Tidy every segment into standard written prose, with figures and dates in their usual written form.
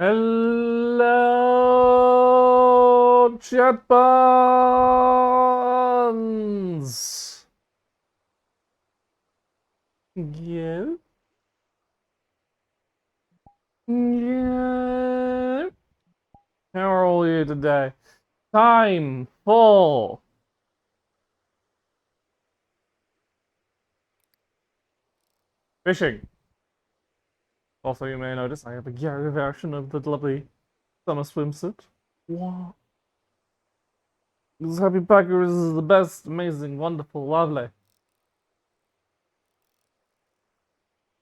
Hello, chat buns. Yeah. Yeah. How are you today? Time for fishing. Also, you may notice I have a gyaru version of the lovely summer swimsuit. What? This happy packer is the best, amazing, wonderful, lovely.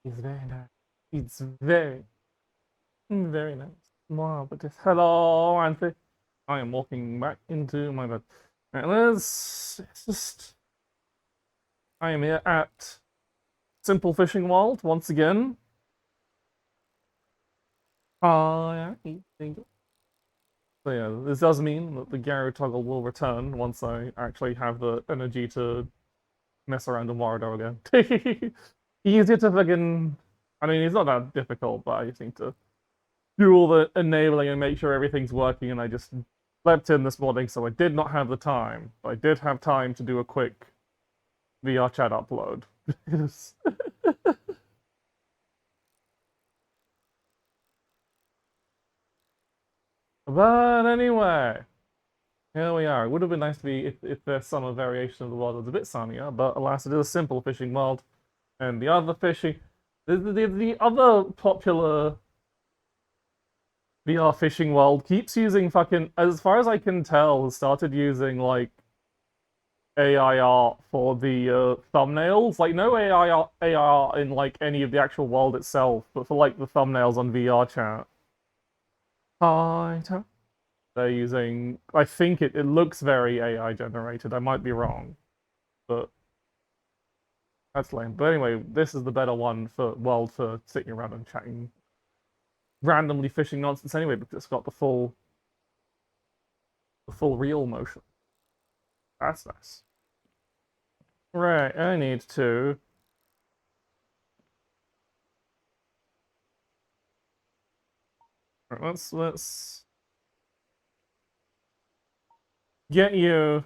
It's very nice. It's very nice. Wow, but it's hello, Auntie. I am walking back into my bed. Right, let's just. I am here at Simple Fishing World once again. Hi, so yeah, this does mean that the gyaru toggle will return once I actually have the energy to mess around in Wario again. Easier to fucking. I mean, it's not that difficult, but I just need to do all the enabling and make sure everything's working. And I just slept in this morning, so I did not have the time. But I did have time to do a quick VRChat upload. But anyway, here we are. It would have been nice to be if the summer variation of the world was a bit sunnier, but alas, it is a simple fishing world. And the other fishing, the other popular VR fishing world keeps using fucking, as far as I can tell, has started using like AI art for the thumbnails. Like no AI art in like any of the actual world itself, but for like the thumbnails on VRChat. Hi, they're using. I think it looks very AI generated. I might be wrong, but that's lame. But anyway, this is the better one for world for sitting around and chatting randomly fishing nonsense anyway, because it's got the full reel motion. That's nice. Right, I need to. Right, let's get you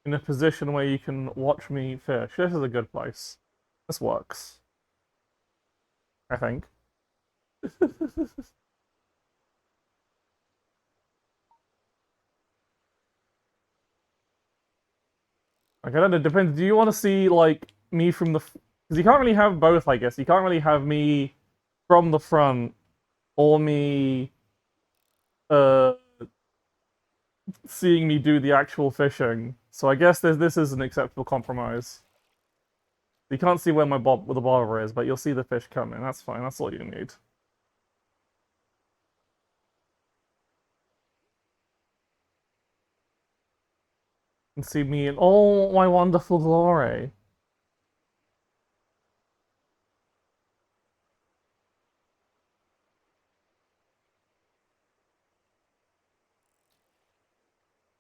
in a position where you can watch me fish. This is a good place. This works, I think. Like, I don't know, it depends. Do you want to see, like, me from the. Because you can't really have both, I guess. You can't really have me from the front or me uh seeing me do the actual fishing. So I guess this is an acceptable compromise. You can't see where where the bobber is, but you'll see the fish coming. That's fine. That's all you need. And see me in all my wonderful glory.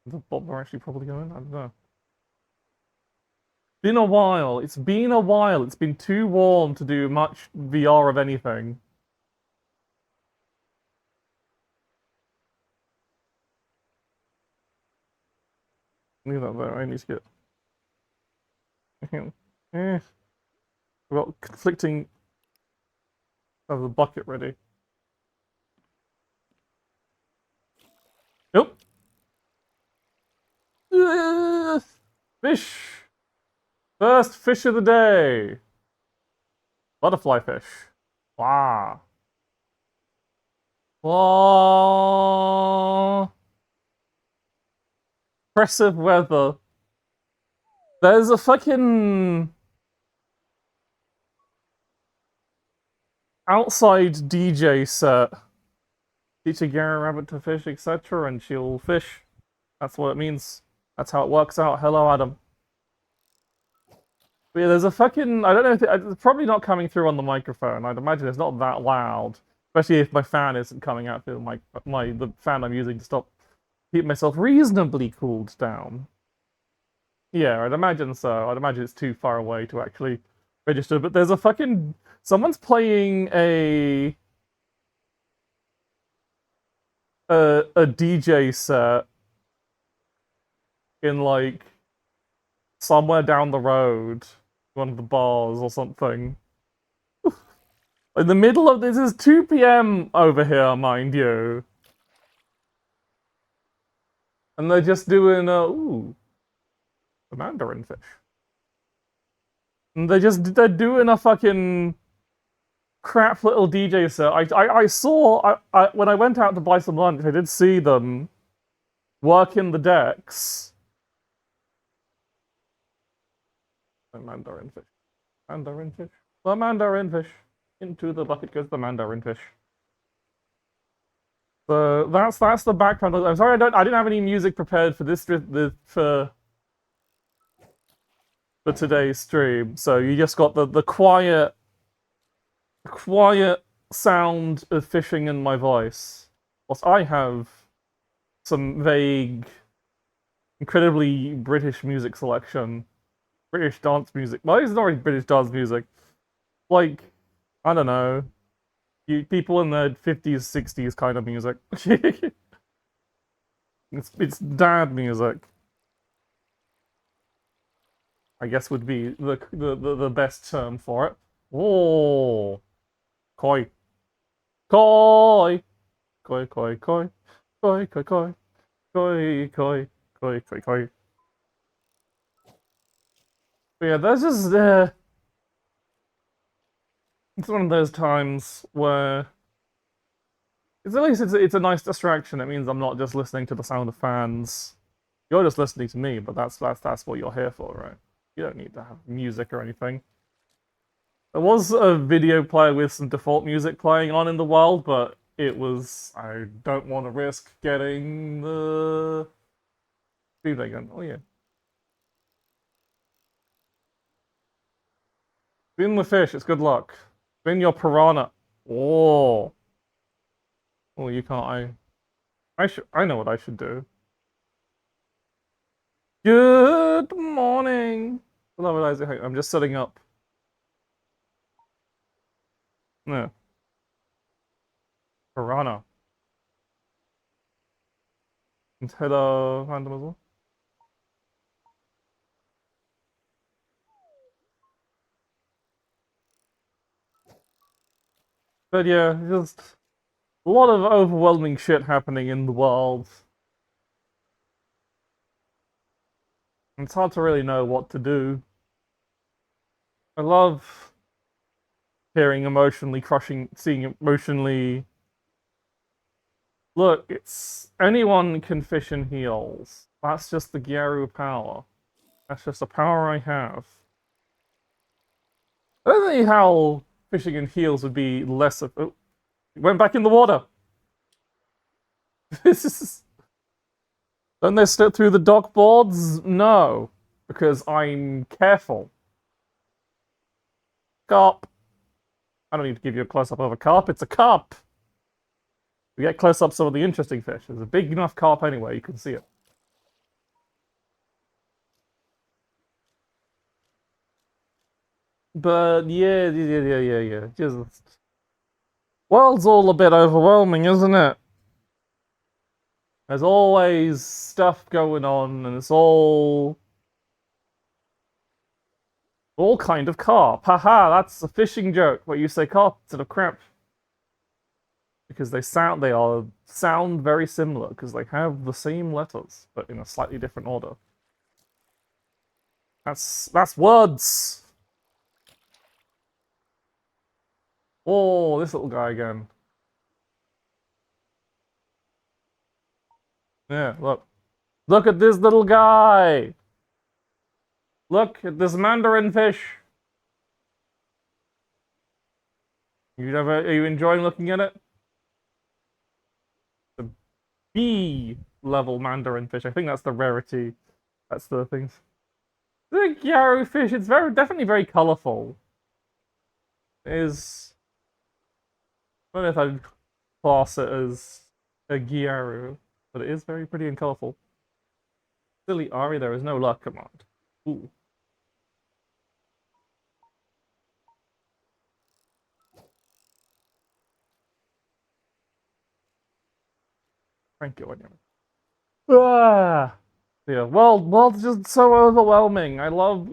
The bobber actually probably going? I don't know. Been a while. It's been a while. It's been too warm to do much VR of anything. Leave that there. I need to get. Eh. I've got conflicting. Have the bucket ready. Nope. Fish. First fish of the day. Butterfly fish. Wow. Wow. Impressive weather. There's a fucking outside DJ set. Teach a Gary rabbit to fish, etc., and she'll fish. That's what it means. That's how it works out. Hello, Adam. But yeah, there's a fucking. I don't know if it's probably not coming through on the microphone. I'd imagine it's not that loud, especially if my fan isn't coming out through the fan I'm using to keep myself reasonably cooled down. Yeah, I'd imagine so. I'd imagine it's too far away to actually register. But there's a fucking someone's playing a a DJ set in like somewhere down the road, one of the bars or something. In the middle of this is 2 p.m. over here, mind you. And they're just doing the mandarin fish. And they're doing a fucking crap little DJ set. I saw when I went out to buy some lunch, I did see them working the decks. The mandarin fish. Mandarin fish. The mandarin fish. Into the bucket goes the mandarin fish. So that's the background. I'm sorry I didn't have any music prepared for this for today's stream. So you just got the quiet sound of fishing in my voice. Whilst I have some vague, incredibly British music selection. British dance music. Well, it's not really British dance music. Like, I don't know. People in their 50s, 60s kind of music. it's dad music. I guess would be the best term for it. Oh, koi, koi, koi, koi, koi, koi, koi, koi, koi, koi, koi, koi, koi. But yeah, there's just it's one of those times where at least it's a nice distraction. It means I'm not just listening to the sound of fans. You're just listening to me, but that's what you're here for, right? You don't need to have music or anything. There was a video player with some default music playing on in the world, but it was... I don't want to risk getting the... Stream again. Oh, yeah. Spin the fish, it's good luck. Spin your piranha. Oh. Oh, you can't... I know what I should do. Good morning. Hello, Isaac. I'm just setting up. No. Piranha. And hello, randomizer. But yeah, just a lot of overwhelming shit happening in the world. It's hard to really know what to do. I love hearing emotionally crushing, seeing emotionally... Look, it's... anyone can fish in heels. That's just the gyaru power. That's just a power I have. I don't think how fishing in heels would be less of... Oh, it went back in the water! This is... Don't they slip through the dock boards? No. Because I'm careful. Carp. I don't need to give you a close-up of a carp, it's a carp! We get close-ups of the interesting fish. There's a big enough carp anyway, you can see it. But yeah. Just... World's all a bit overwhelming, isn't it? There's always stuff going on, and it's all kind of carp. Haha, that's a fishing joke where you say carp instead of crap. Because they sound very similar, because they have the same letters, but in a slightly different order. That's words! Oh, this little guy again. Yeah, look. Look at this little guy! Look at this mandarin fish! Are you enjoying looking at it? The B level mandarin fish. I think that's the rarity. That's the things. The gyaru fish, it's definitely very colourful. It is... I don't know if I'd class it as a gyaru, but it is very pretty and colourful. Silly Ari, there is no luck command. Ooh. Thank you, anyway. Ah, yeah. World's just so overwhelming. I love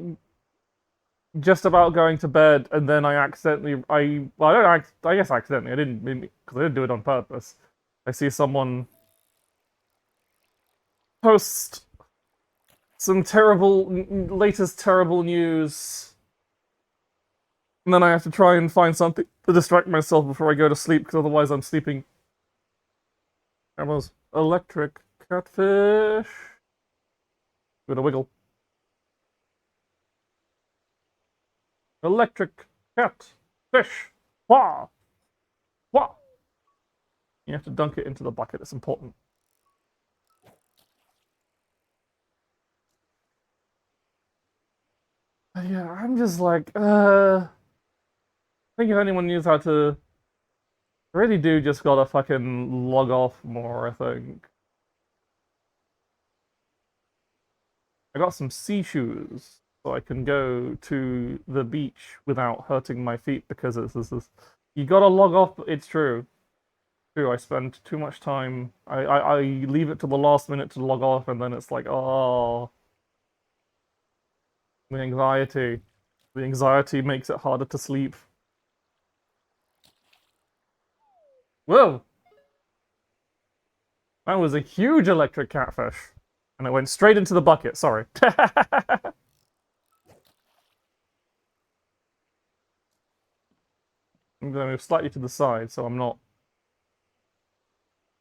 just about going to bed, and then I accidentally, well, I guess accidentally. I didn't mean because I didn't do it on purpose. I see someone post some latest terrible news, and then I have to try and find something to distract myself before I go to sleep, because otherwise I'm sleeping. That was electric catfish. With a wiggle. Electric cat fish. Wah! Wah! You have to dunk it into the bucket. It's important. Yeah, I'm just like, I think if anyone knows how to, I really do just gotta fucking log off more, I think. I got some sea shoes, so I can go to the beach without hurting my feet, because it's you gotta log off, it's true. True, I spend too much time, I leave it to the last minute to log off, and then it's like, oh, the anxiety. The anxiety makes it harder to sleep. Whoa! That was a huge electric catfish. And it went straight into the bucket, sorry. I'm going to move slightly to the side so I'm not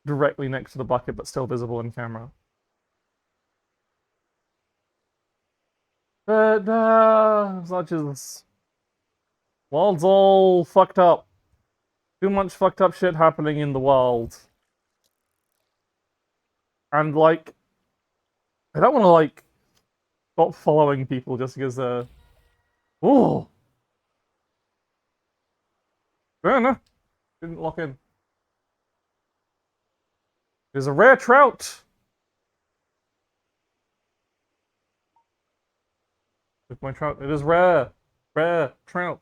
directly next to the bucket but still visible in camera. But, such as... World's all fucked up. Too much fucked up shit happening in the world. And, like... I don't want to, like, stop following people just because they're... Ooh! Yeah, no. Didn't lock in. There's a rare trout! With my trout, it is rare! Rare trout,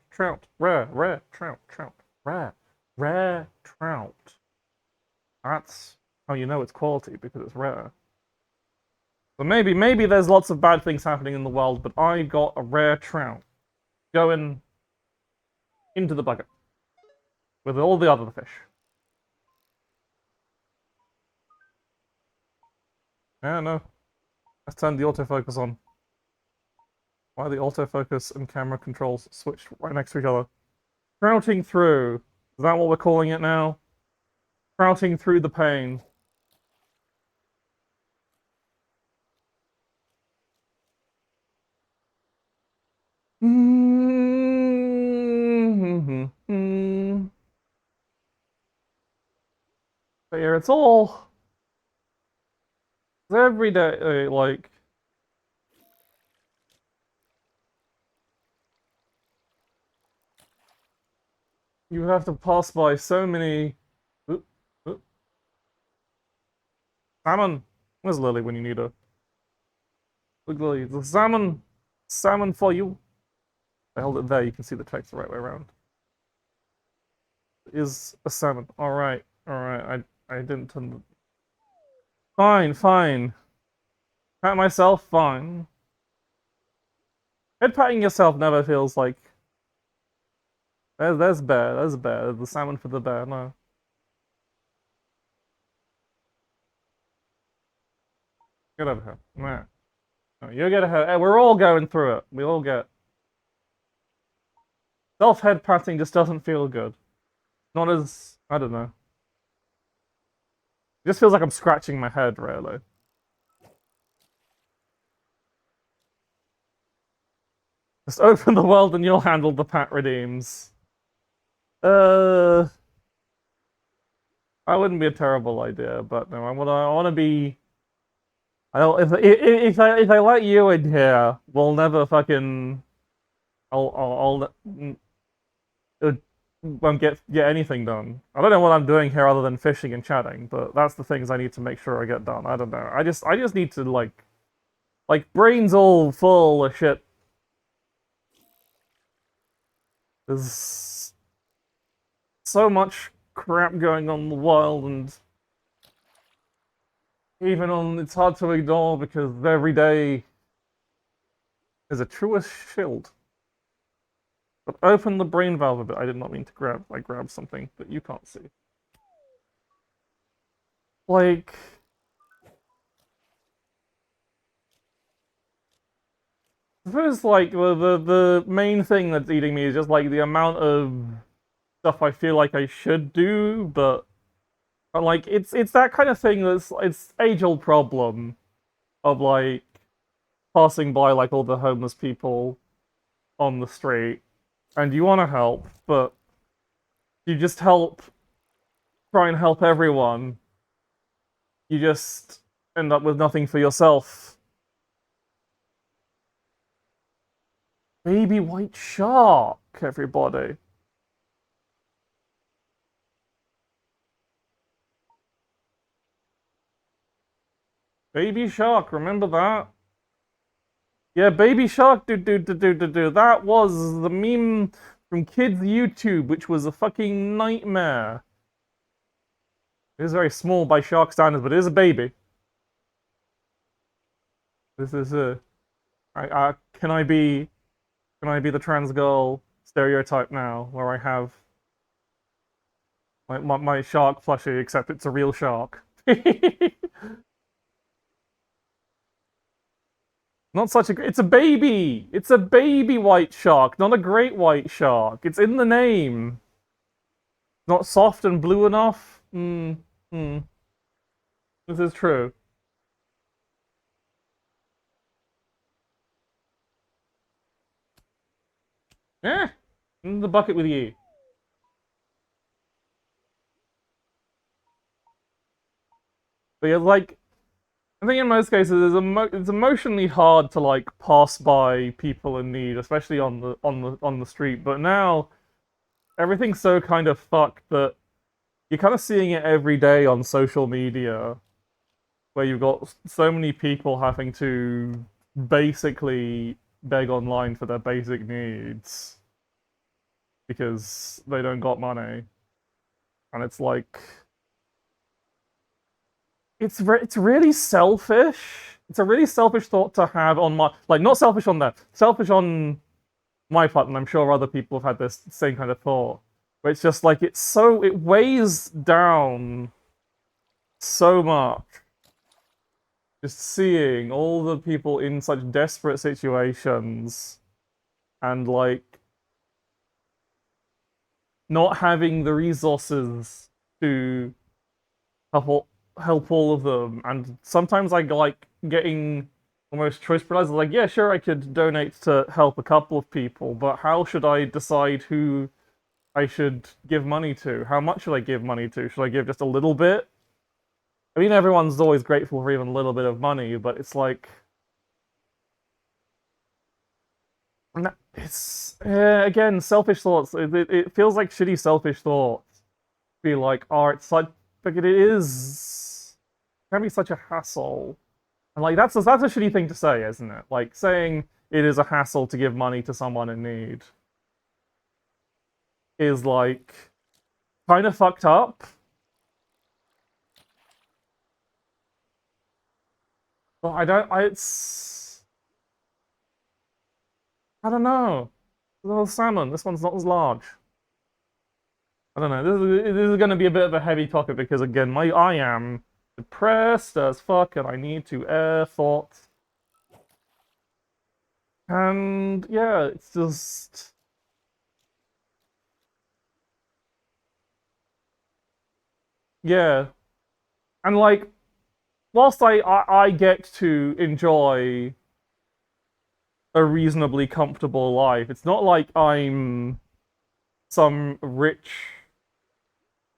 rare trout, rare trout. That's how you know it's quality, because it's rare. So maybe there's lots of bad things happening in the world, but I got a rare trout going into the bucket with all the other fish. Yeah, no. Let's turn the autofocus on. Why are the autofocus and camera controls switched right next to each other? Trouting through. Is that what we're calling it now? Trouting through the pain. But yeah, it's all every day, like you have to pass by so many. Oop, oop. Salmon. Where's Lily when you need her? Look, Lily, the salmon for you. I held it there. You can see the text the right way around. Is a salmon. All right, all right. I didn't turn the... Fine, fine. Pat myself, fine. Head patting yourself never feels like. There's bear. There's bear. The salmon for the bear. No. Get over here. Nah. No, you get ahead. Hey, we're all going through it. We all get. Self-head patting just doesn't feel good. Not as... I don't know. It just feels like I'm scratching my head, really. Just open the world and you'll handle the pat redeems. That wouldn't be a terrible idea, but no, I want to be... I don't... If I let you in here, we'll never fucking... It won't get anything done. I don't know what I'm doing here other than fishing and chatting, but that's the things I need to make sure I get done. I don't know. I just need to like brains all full of shit. There's so much crap going on in the world, and even on, it's hard to ignore because every day is a truest shield. But open the brain valve a bit. I did not mean to grab. I grabbed something that you can't see. Like, I suppose like the main thing that's eating me is just like the amount of stuff I feel like I should do, but like it's that kind of thing that's it's age-old problem of like passing by like all the homeless people on the street, and you want to help, but you just try and help everyone. You just end up with nothing for yourself. Baby white shark, everybody. Baby shark, remember that? Yeah, baby shark, do. That was the meme from kids' YouTube, which was a fucking nightmare. It is very small by shark standards, but it is a baby. This is a. Can I be? Can I be the trans girl stereotype now, where I have my shark plushie, except it's a real shark? Not such a. It's a baby. It's a baby white shark, not a great white shark. It's in the name. Not soft and blue enough. Hmm. This is true. Eh. In the bucket with you. But yeah, like I think in most cases, it's emotionally hard to like pass by people in need, especially on the street. But now everything's so kind of fucked that you're kind of seeing it every day on social media, where you've got so many people having to basically beg online for their basic needs because they don't got money, and it's like it's really selfish. It's a really selfish thought to have on my like not selfish on that, selfish on my part, and I'm sure other people have had this same kind of thought. Where it's just like it weighs down so much. Just seeing all the people in such desperate situations and like not having the resources to help all of them, and sometimes I like getting almost choice paralysis. Like, yeah, sure, I could donate to help a couple of people, but how should I decide who I should give money to? How much should I give money to? Should I give just a little bit? I mean, everyone's always grateful for even a little bit of money, but it's like it's again selfish thoughts. It feels like shitty selfish thoughts. Be like, oh, it's such like it is. It can be such a hassle. And like that's a shitty thing to say, isn't it? Like saying it is a hassle to give money to someone in need is like kind of fucked up. But I don't know. The little salmon. This one's not as large. I don't know. This is going to be a bit of a heavy topic because again, I am depressed as fuck and I need to air thoughts. And yeah, it's just yeah. And like whilst I get to enjoy a reasonably comfortable life, it's not like I'm some rich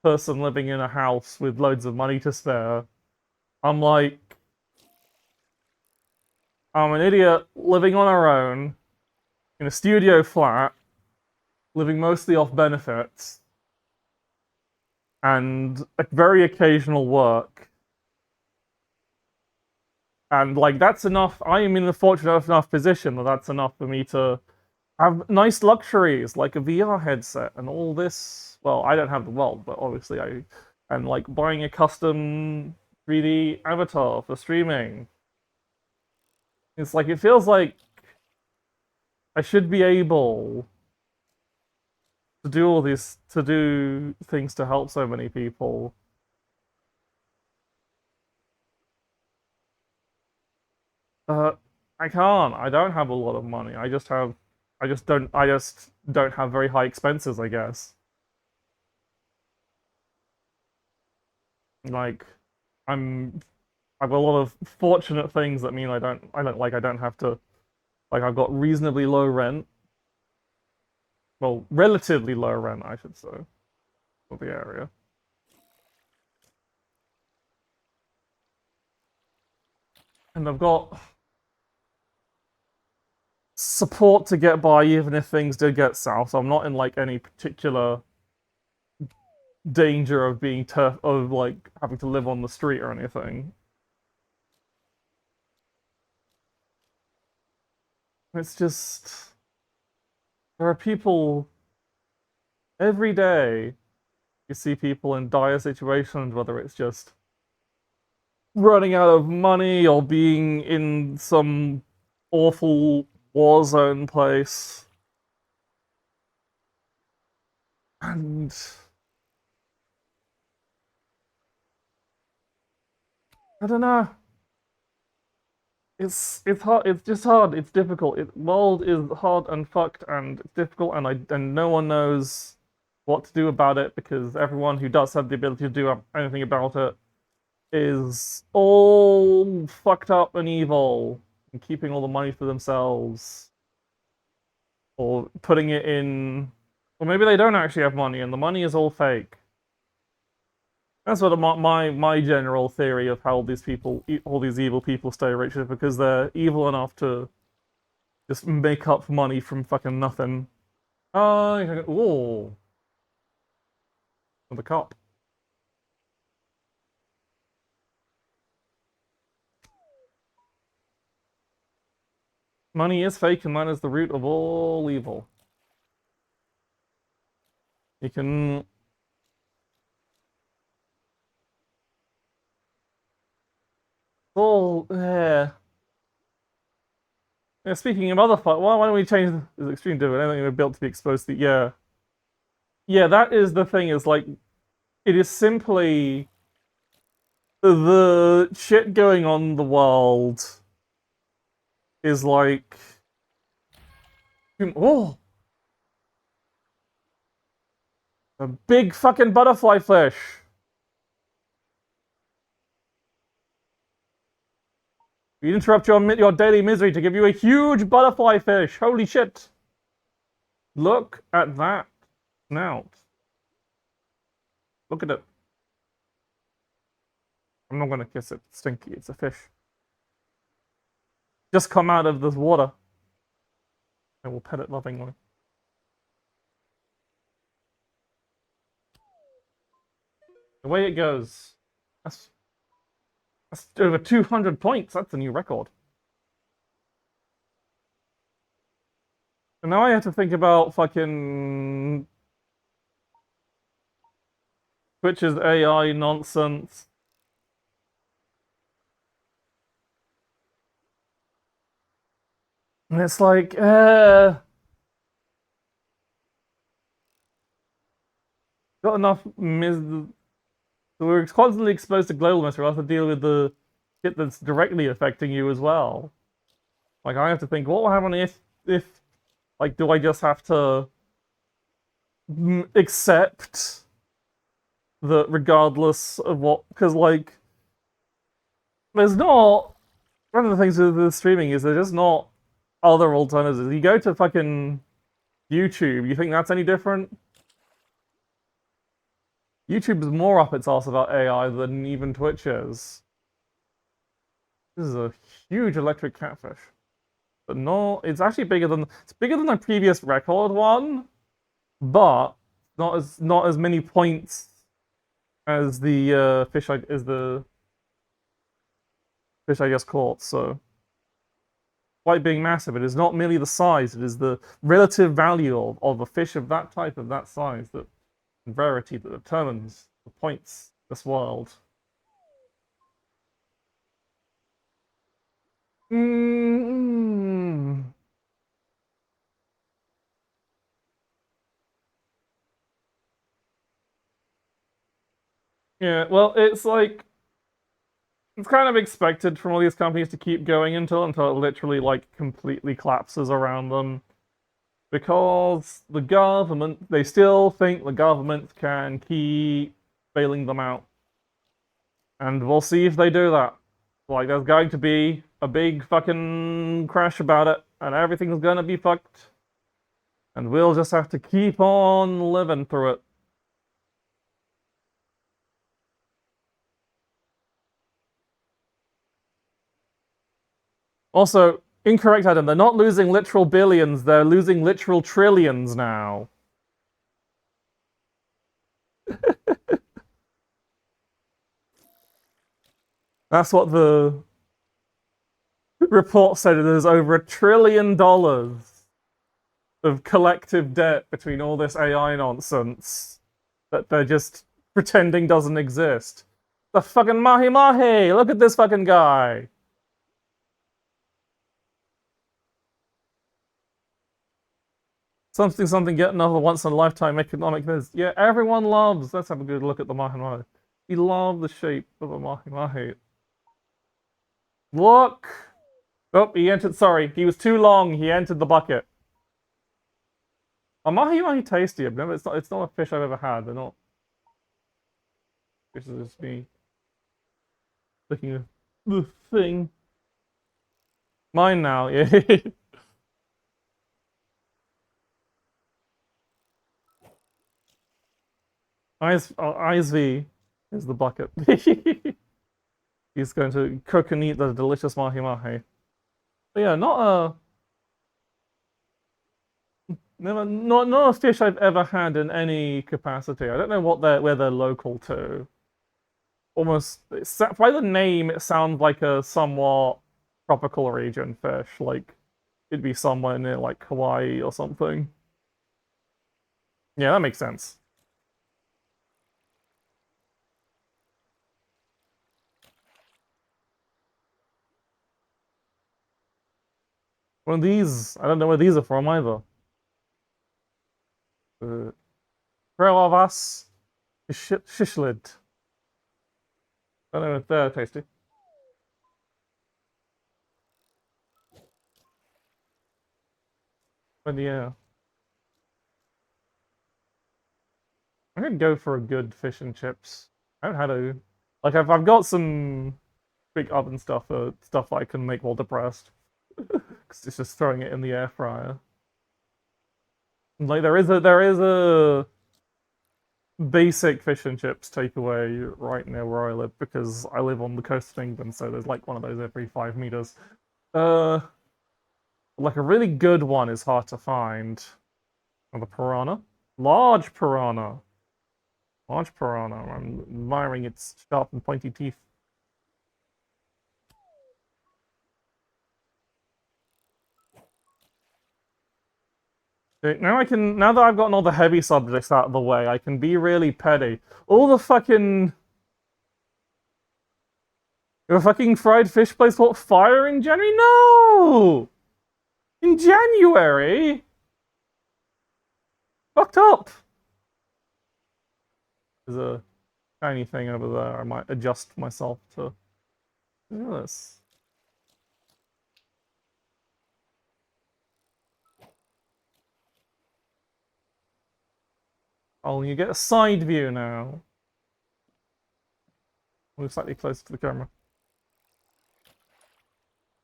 person living in a house with loads of money to spare. I'm like, I'm an idiot living on our own in a studio flat, living mostly off benefits and a very occasional work. And like that's enough. I am in a fortunate enough position that that's enough for me to have nice luxuries like a VR headset and all this. Well, I don't have the world, but obviously and like buying a custom 3D avatar for streaming. It's like, it feels like I should be able to do all these, to do things to help so many people. Uh, I can't. I don't have a lot of money. I just don't have very high expenses, I guess. Like, I'm, I've got a lot of fortunate things that mean I don't have to, like, I've got reasonably low rent. Well, relatively low rent, I should say, for the area. And I've got support to get by even if things do get south. So I'm not in like any particular danger of being of like having to live on the street or anything. It's just there are people every day. You see people in dire situations, whether it's just running out of money or being in some awful war zone place. And I don't know. It's hard. It's just hard. It's difficult. World is hard and fucked, and it's difficult, and no one knows what to do about it because everyone who does have the ability to do anything about it is all fucked up and evil and keeping all the money for themselves or putting it in. Or maybe they don't actually have money and the money is all fake. That's what my general theory of how these people, all these evil people, stay rich is because they're evil enough to just make up money from fucking nothing. Oh, the cop. Money is fake, and that is the root of all evil. You can. Oh, yeah. Yeah, speaking of other fight, why don't we change the extreme dividend? Anything we're built to be exposed to. Yeah. Yeah, that is the thing, is like, it is simply the shit going on in the world is like. Oh! A big fucking butterfly fish! You interrupt your daily misery to give you a huge butterfly fish! Holy shit! Look at that snout. Look at it. I'm not gonna kiss it. It's stinky. It's a fish. Just come out of this water. I will pet it lovingly. Away it goes. That's over 200 points. That's a new record. And now I have to think about fucking Twitch's AI nonsense. And it's like, got enough so we're constantly exposed to global mess. We have to deal with the shit that's directly affecting you as well. Like, I have to think, what will happen if, like, do I just have to accept that regardless of what, because, like, there's not, one of the things with the streaming is there's just not other alternatives. You go to fucking YouTube, you think that's any different? YouTube is more up its ass about AI than even Twitch is. This is a huge electric catfish. But no, it's actually bigger than the previous record one, but not as many points as the fish I just caught. So, despite being massive, it is not merely the size; it is the relative value of a fish of that type, of that size, and rarity that determines the points in this world. Yeah, well, it's like it's kind of expected from all these companies to keep going until it literally like completely collapses around them. Because the government, they still think the government can keep bailing them out. And we'll see if they do that. Like, there's going to be a big fucking crash about it, and everything's gonna be fucked. And we'll just have to keep on living through it. Also, incorrect, Adam. They're not losing literal billions, they're losing literal trillions now. That's what the report said. There's over $1 trillion of collective debt between all this AI nonsense that they're just pretending doesn't exist. The fucking mahi mahi! Look at this fucking guy! Something, get another once in a lifetime economic news. Yeah, everyone loves. Let's have a good look at the mahi mahi. We love the shape of a mahi mahi. Look! Oh, he entered. Sorry, he was too long. He entered the bucket. A mahi mahi tasty. I've never. It's not a fish I've ever had. They're not. This is just me looking at the thing. Mine now. Yeah. Eyes V is the bucket. He's going to cook and eat the delicious mahi mahi. But yeah, not a fish I've ever had in any capacity. I don't know where they're local to. Almost by the name, it sounds like a somewhat tropical region fish. Like it'd be somewhere near like Hawaii or something. Yeah, that makes sense. One of these, I don't know where these are from either. Krelavas Shishlid. I don't know if they're tasty. But yeah. I'm gonna go for a good fish and chips. I don't know how to like I've got some big oven stuff stuff I can make while depressed. Cause it's just throwing it in the air fryer. Like there is a basic fish and chips takeaway right near where I live because I live on the coast of England, so there's like one of those every 5 meters. Uh like a really good one is hard to find. Oh, the piranha? Large piranha. Large piranha. I'm admiring its sharp and pointy teeth. Now that I've gotten all the heavy subjects out of the way, I can be really petty. All the fucking your fucking fried fish place caught fire in January? No! In January? Fucked up! There's a tiny thing over there. I might adjust myself to this. Oh, you get a side view now. Move slightly closer to the camera.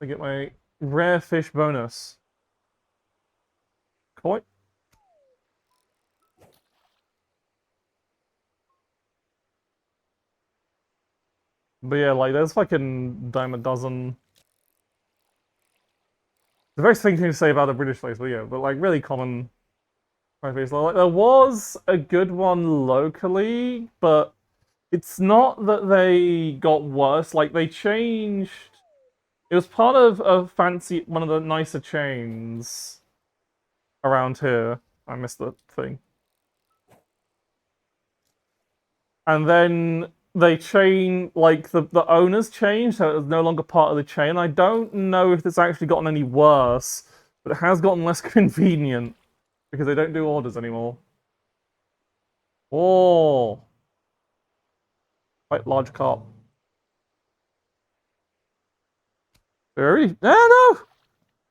I get my rare fish bonus. Koi. But yeah, like there's fucking dime a dozen. The very thing to say about the British place, but yeah, but like really common fried fish. Like there was a good one locally, but it's not that they got worse. Like they changed. It was part of a fancy one of the nicer chains around here. I missed the thing. And then they change like the owners changed, so it was no longer part of the chain. I don't know if it's actually gotten any worse, but it has gotten less convenient because they don't do orders anymore. Oh, Quite large carp. Very. Ah, no!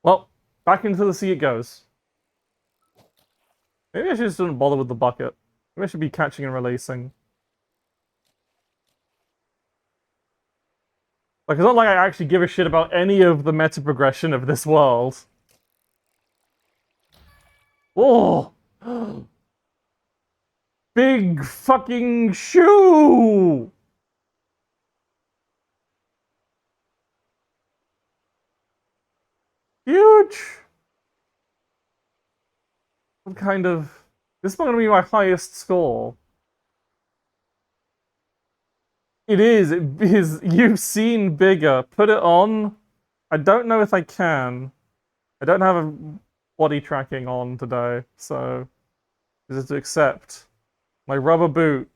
Well, back into the sea it goes. Maybe I should just don't bother with the bucket. Maybe I should be catching and releasing. Like, it's not like I actually give a shit about any of the meta progression of this world. Oh! Big fucking shoe! Huge! What kind of... This is not gonna be my highest score. It is. It is. You've seen bigger. Put it on. I don't know if I can. I don't have a body tracking on today, so is it to accept my rubber boot?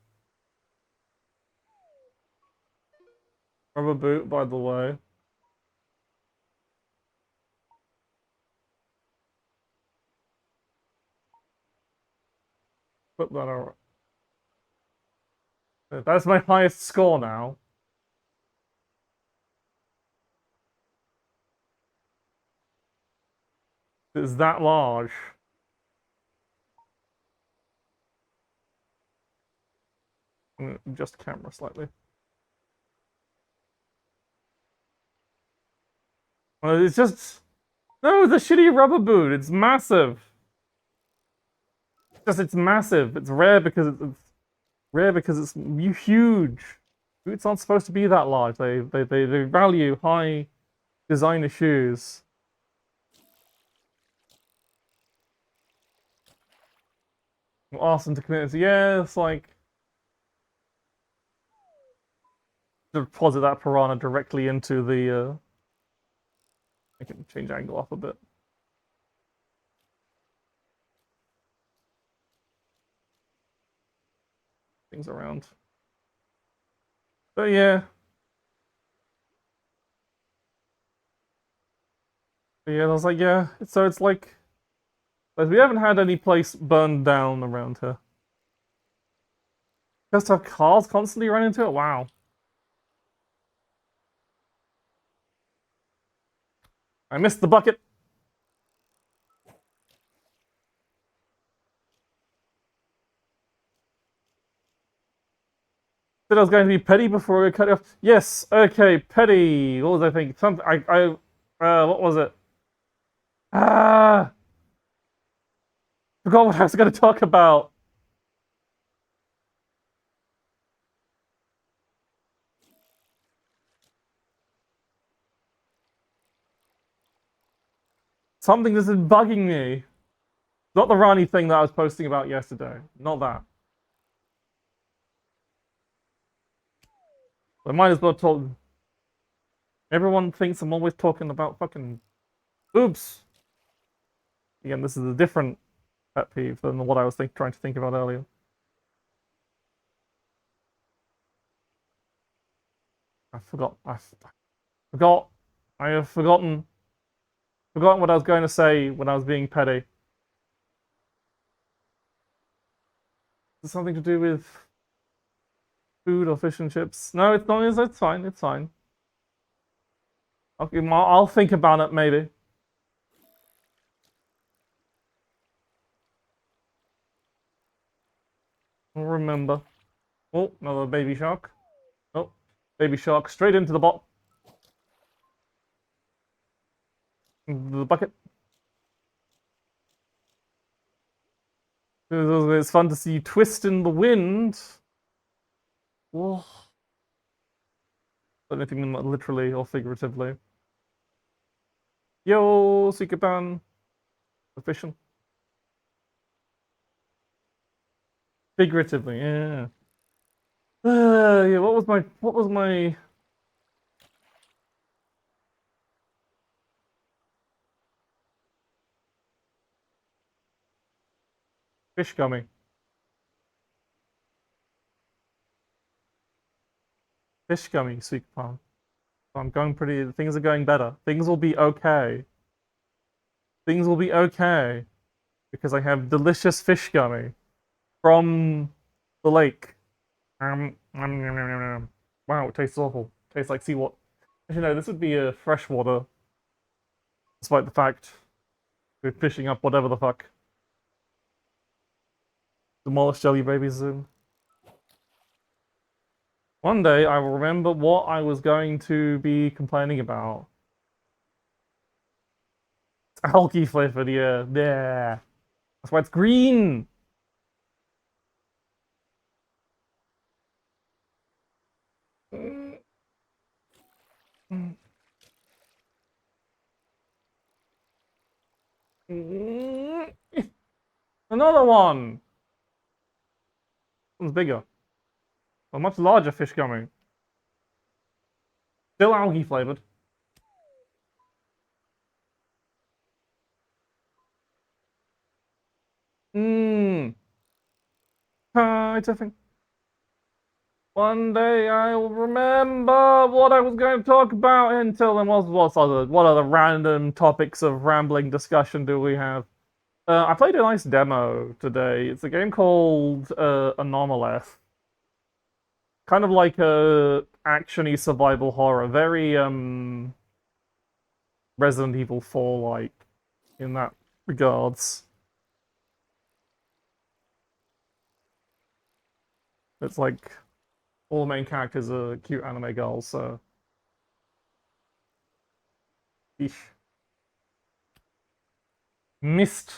Rubber boot, by the way. Put that on. That's my highest score now. It's that large. Just camera slightly. Well, it's just... No, the shitty rubber boot. It's massive. It's massive. It's rare because it's rare because it's huge. Boots aren't supposed to be that large. They value high designer shoes. Awesome to commit. Yeah, it's like deposit that piranha directly into the. I can change angle off a bit. Things around. But yeah. But yeah, I was like, yeah. So it's like we haven't had any place burned down around here. Just have cars constantly run into it? Wow. I missed the bucket. Said I was going to be petty before I cut it off. Yes, okay, petty. What was I thinking? Something what was it? Ah, forgot what I was going to talk about. Something that's been bugging me. Not the Rani thing that I was posting about yesterday. Not that. I might as well talk. Everyone thinks I'm always talking about fucking boobs. Again, this is a different pet peeve than what I was trying to think about earlier. I forgot. I have forgotten what I was going to say when I was being petty. Is it something to do with food or fish and chips? No, it's not. It's fine. It's fine. Okay, I'll think about it maybe. I'll remember. Oh, another baby shark. Oh, baby shark straight into the bot. The bucket. It's fun to see you twist in the wind. Whoa. I don't know if you mean literally or figuratively. Yo, Sukaban. Efficient. Figuratively, yeah. Yeah, what was my fish gummy? Fish gummy, Sukaban. I'm going pretty. Things are going better. Things will be okay. Things will be okay because I have delicious fish gummy from the lake. Wow, it tastes awful. Tastes like seawater. Actually, no, this would be a freshwater, despite the fact we're fishing up whatever the fuck. Demolish jelly babies soon. One day I will remember what I was going to be complaining about. It's algae flavored, yeah. Yeah. That's why it's green. Another one. One's bigger. A much larger fish coming. Still algae flavored. Mmm. It's a thing. One day I will remember what I was going to talk about until then. What other random topics of rambling discussion do we have? I played a nice demo today. It's a game called Anomalith. Kind of like a actiony survival horror, very Resident Evil 4 like in that regards. It's like all the main characters are cute anime girls, so eesh. Mist.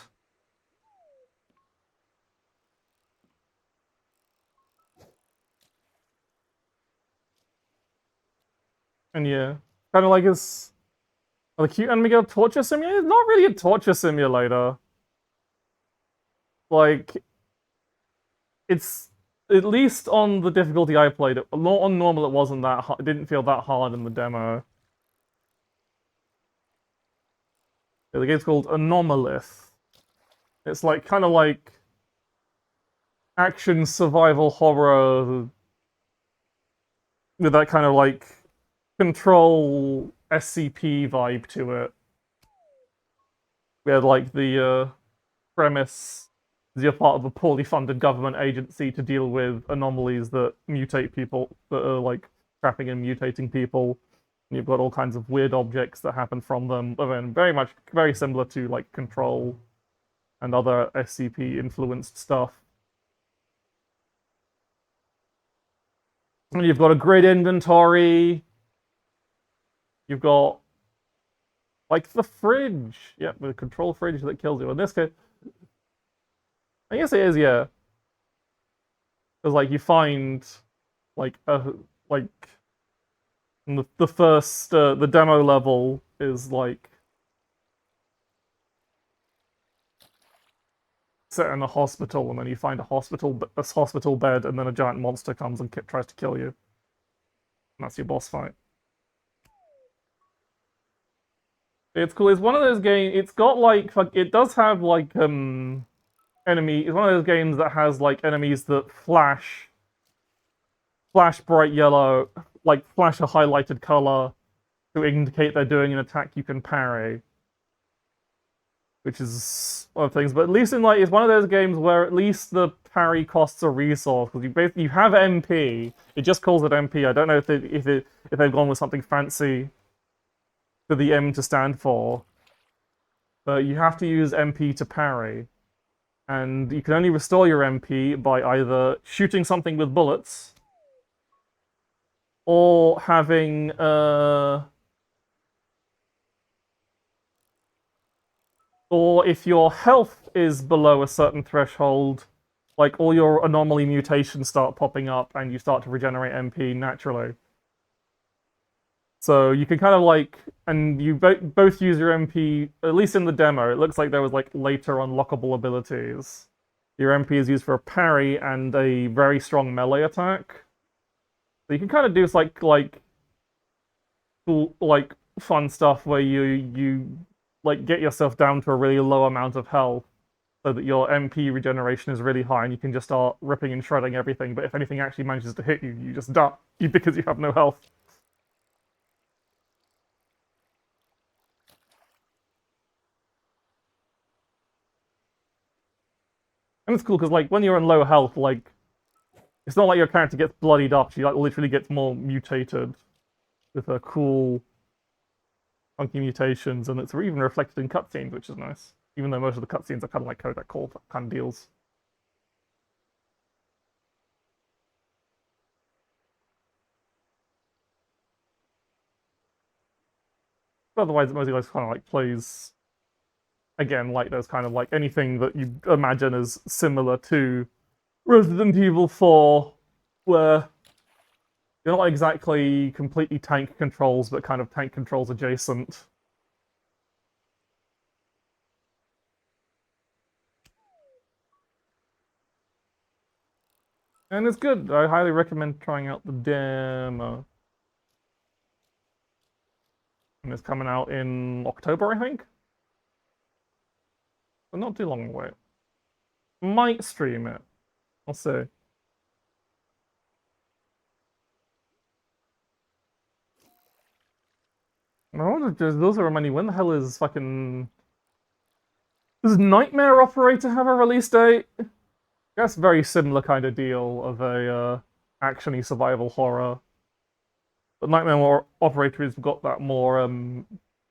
And yeah, kind of like it's the cute anime girl torture simulator. It's not really a torture simulator. Like it's at least on the difficulty I played it. On normal, it wasn't that hard. It didn't feel that hard in the demo. Yeah, the game's called Anomalith. It's like kind of like action survival horror with that kind of like control SCP vibe to it. We had like the premise is you're part of a poorly funded government agency to deal with anomalies that mutate people, that are like trapping and mutating people. And you've got all kinds of weird objects that happen from them. I mean, very similar to like Control and other SCP influenced stuff. And you've got a grid inventory. You've got like the fridge. Yep, the control fridge that kills you. In this case, I guess it is, yeah. Because like you find like like the first the demo level is like set in a hospital, and then you find a hospital bed, and then a giant monster comes and tries to kill you. And that's your boss fight. It's cool. It's one of those games. It's got like it does have like enemy. It's one of those games that has like enemies that flash bright yellow, like flash a highlighted color to indicate they're doing an attack you can parry, which is one of the things. But at least in like it's one of those games where at least the parry costs a resource because you have MP. It just calls it MP. I don't know if they've gone with something fancy for the M to stand for, but you have to use MP to parry, and you can only restore your MP by either shooting something with bullets or having or if your health is below a certain threshold, like all your anomaly mutations start popping up and you start to regenerate MP naturally. So you can kind of like, and you both use your MP, at least in the demo, it looks like there was like later unlockable abilities. Your MP is used for a parry and a very strong melee attack. So you can kind of do like cool, like fun stuff where you like get yourself down to a really low amount of health so that your MP regeneration is really high and you can just start ripping and shredding everything. But if anything actually manages to hit you, you just die because you have no health. And it's cool because like when you're in low health, like It's not like your character gets bloodied up. She like literally gets more mutated with her cool, funky mutations, and it's even reflected in cutscenes, which is nice. Even though most of the cutscenes are kind of like codec call kind of deals. But otherwise, it mostly just kind of like plays again like there's kind of like anything that you imagine as similar to Resident Evil 4, where you're not exactly completely tank controls, but kind of tank controls adjacent. And it's good. I highly recommend trying out the demo. And it's coming out in October, I think. But not too long away. Might stream it. I'll see. I wonder if those are many. When the hell is fucking. Does Nightmare Operator have a release date? That's a very similar kind of deal of a action-y survival horror. But Nightmare Operator has got that more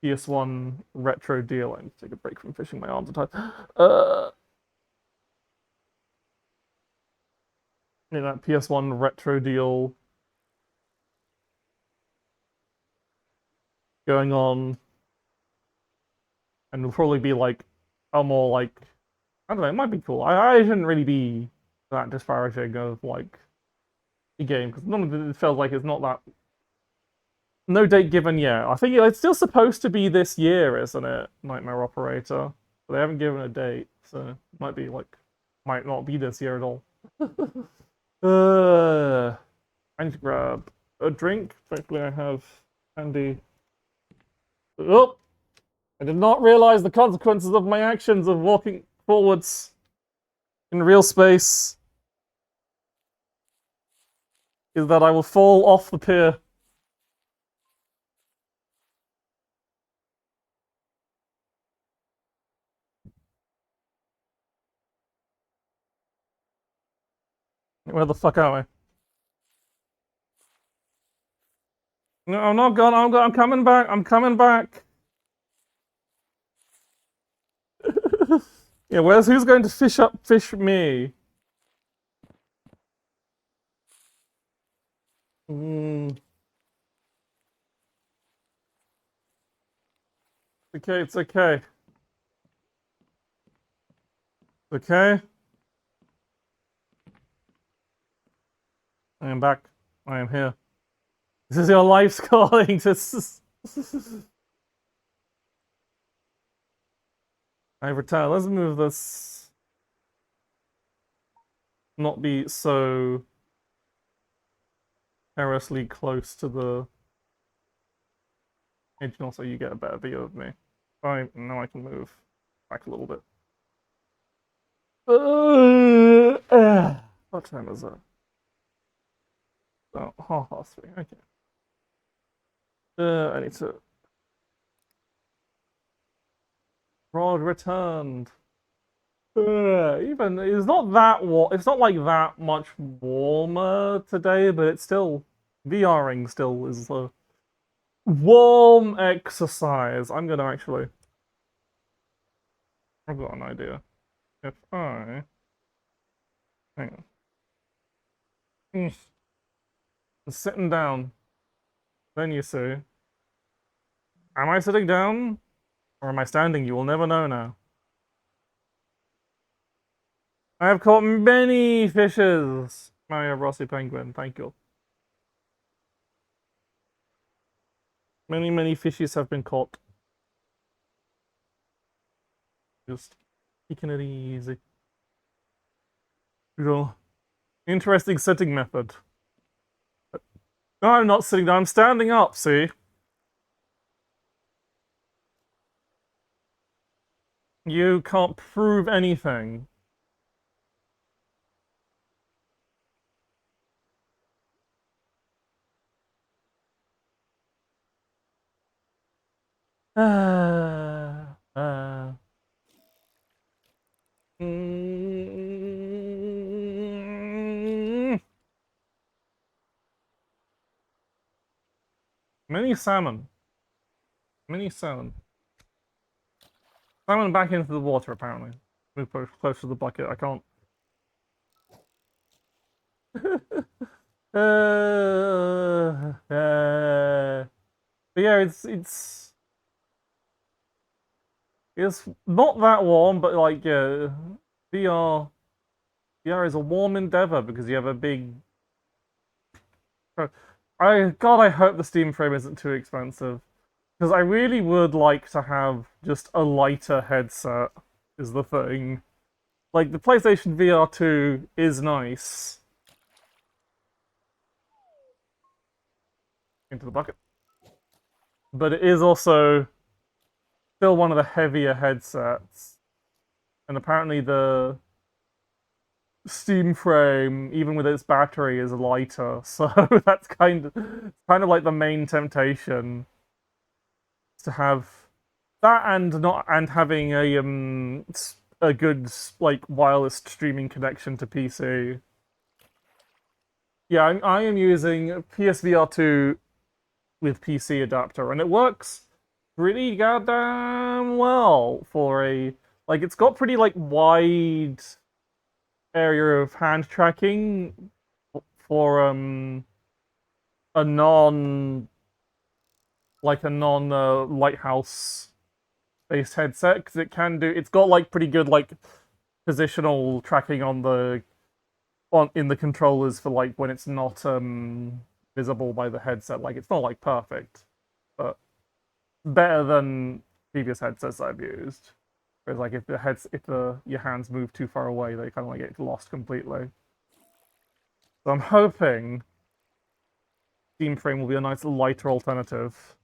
PS1 retro deal. I need to take a break from fishing. My arms are tired. That PS1 retro deal going on, and it'll probably be like a more like I don't know. It might be cool. I shouldn't really be that disparaging of like the game because none of it feels like it's not that. No date given yet. I think it's still supposed to be this year, isn't it? Nightmare Operator. But they haven't given a date, so it might be like might not be this year at all. I need to grab a drink. Thankfully, I have handy. Oh, I did not realize the consequences of my actions of walking forwards in real space is that I will fall off the pier. Where the fuck am I? No, I'm not gone. I'm coming back. I'm coming back. Yeah, who's going to fish me? Mm, okay, it's okay. Okay. I am back. I am here. This is your life's calling. I return. Let's move this. Not be so perilously close to the edge, and also you get a better view of me. Now I can move back a little bit. What time is it? Oh, 3:30. Okay. I need to. Rod returned. Even it's not that warm. It's not like that much warmer today, but it's still VRing. Still is a warm exercise. I'm gonna actually. I've got an idea. If I hang on, I'm sitting down, then you see. Am I sitting down or am I standing? You will never know now. I have caught many fishes. Mario Rossi Penguin, thank you. Many fishes have been caught. Just taking it easy. Cool. Interesting sitting method. No, I'm not sitting down. I'm standing up, see? You can't prove anything. Ah, ah. Mini salmon. Mini salmon. Salmon back into the water, apparently. Move close to the bucket. I can't. But yeah, it's not that warm, but like yeah, VR VR is a warm endeavor because you have a big. I hope the Steam frame isn't too expensive because I really would like to have just a lighter headset. Is the thing. Like the PlayStation VR 2 is nice. Into the bucket. But it is also still one of the heavier headsets. And apparently the Steam frame, even with its battery, is lighter. So that's kind of like the main temptation to have that and not and having a good like wireless streaming connection to PC. Yeah, I am using PSVR 2 with PC adapter, and it works pretty goddamn well for a like it's got pretty like wide area of hand tracking for a non lighthouse based headset because it's got like pretty good like positional tracking in the controllers for like when it's not visible by the headset. Like it's not like perfect, but better than previous headsets I've used. Whereas like if your hands move too far away, they kind of like get lost completely. So I'm hoping Steam Frame will be a nice lighter alternative.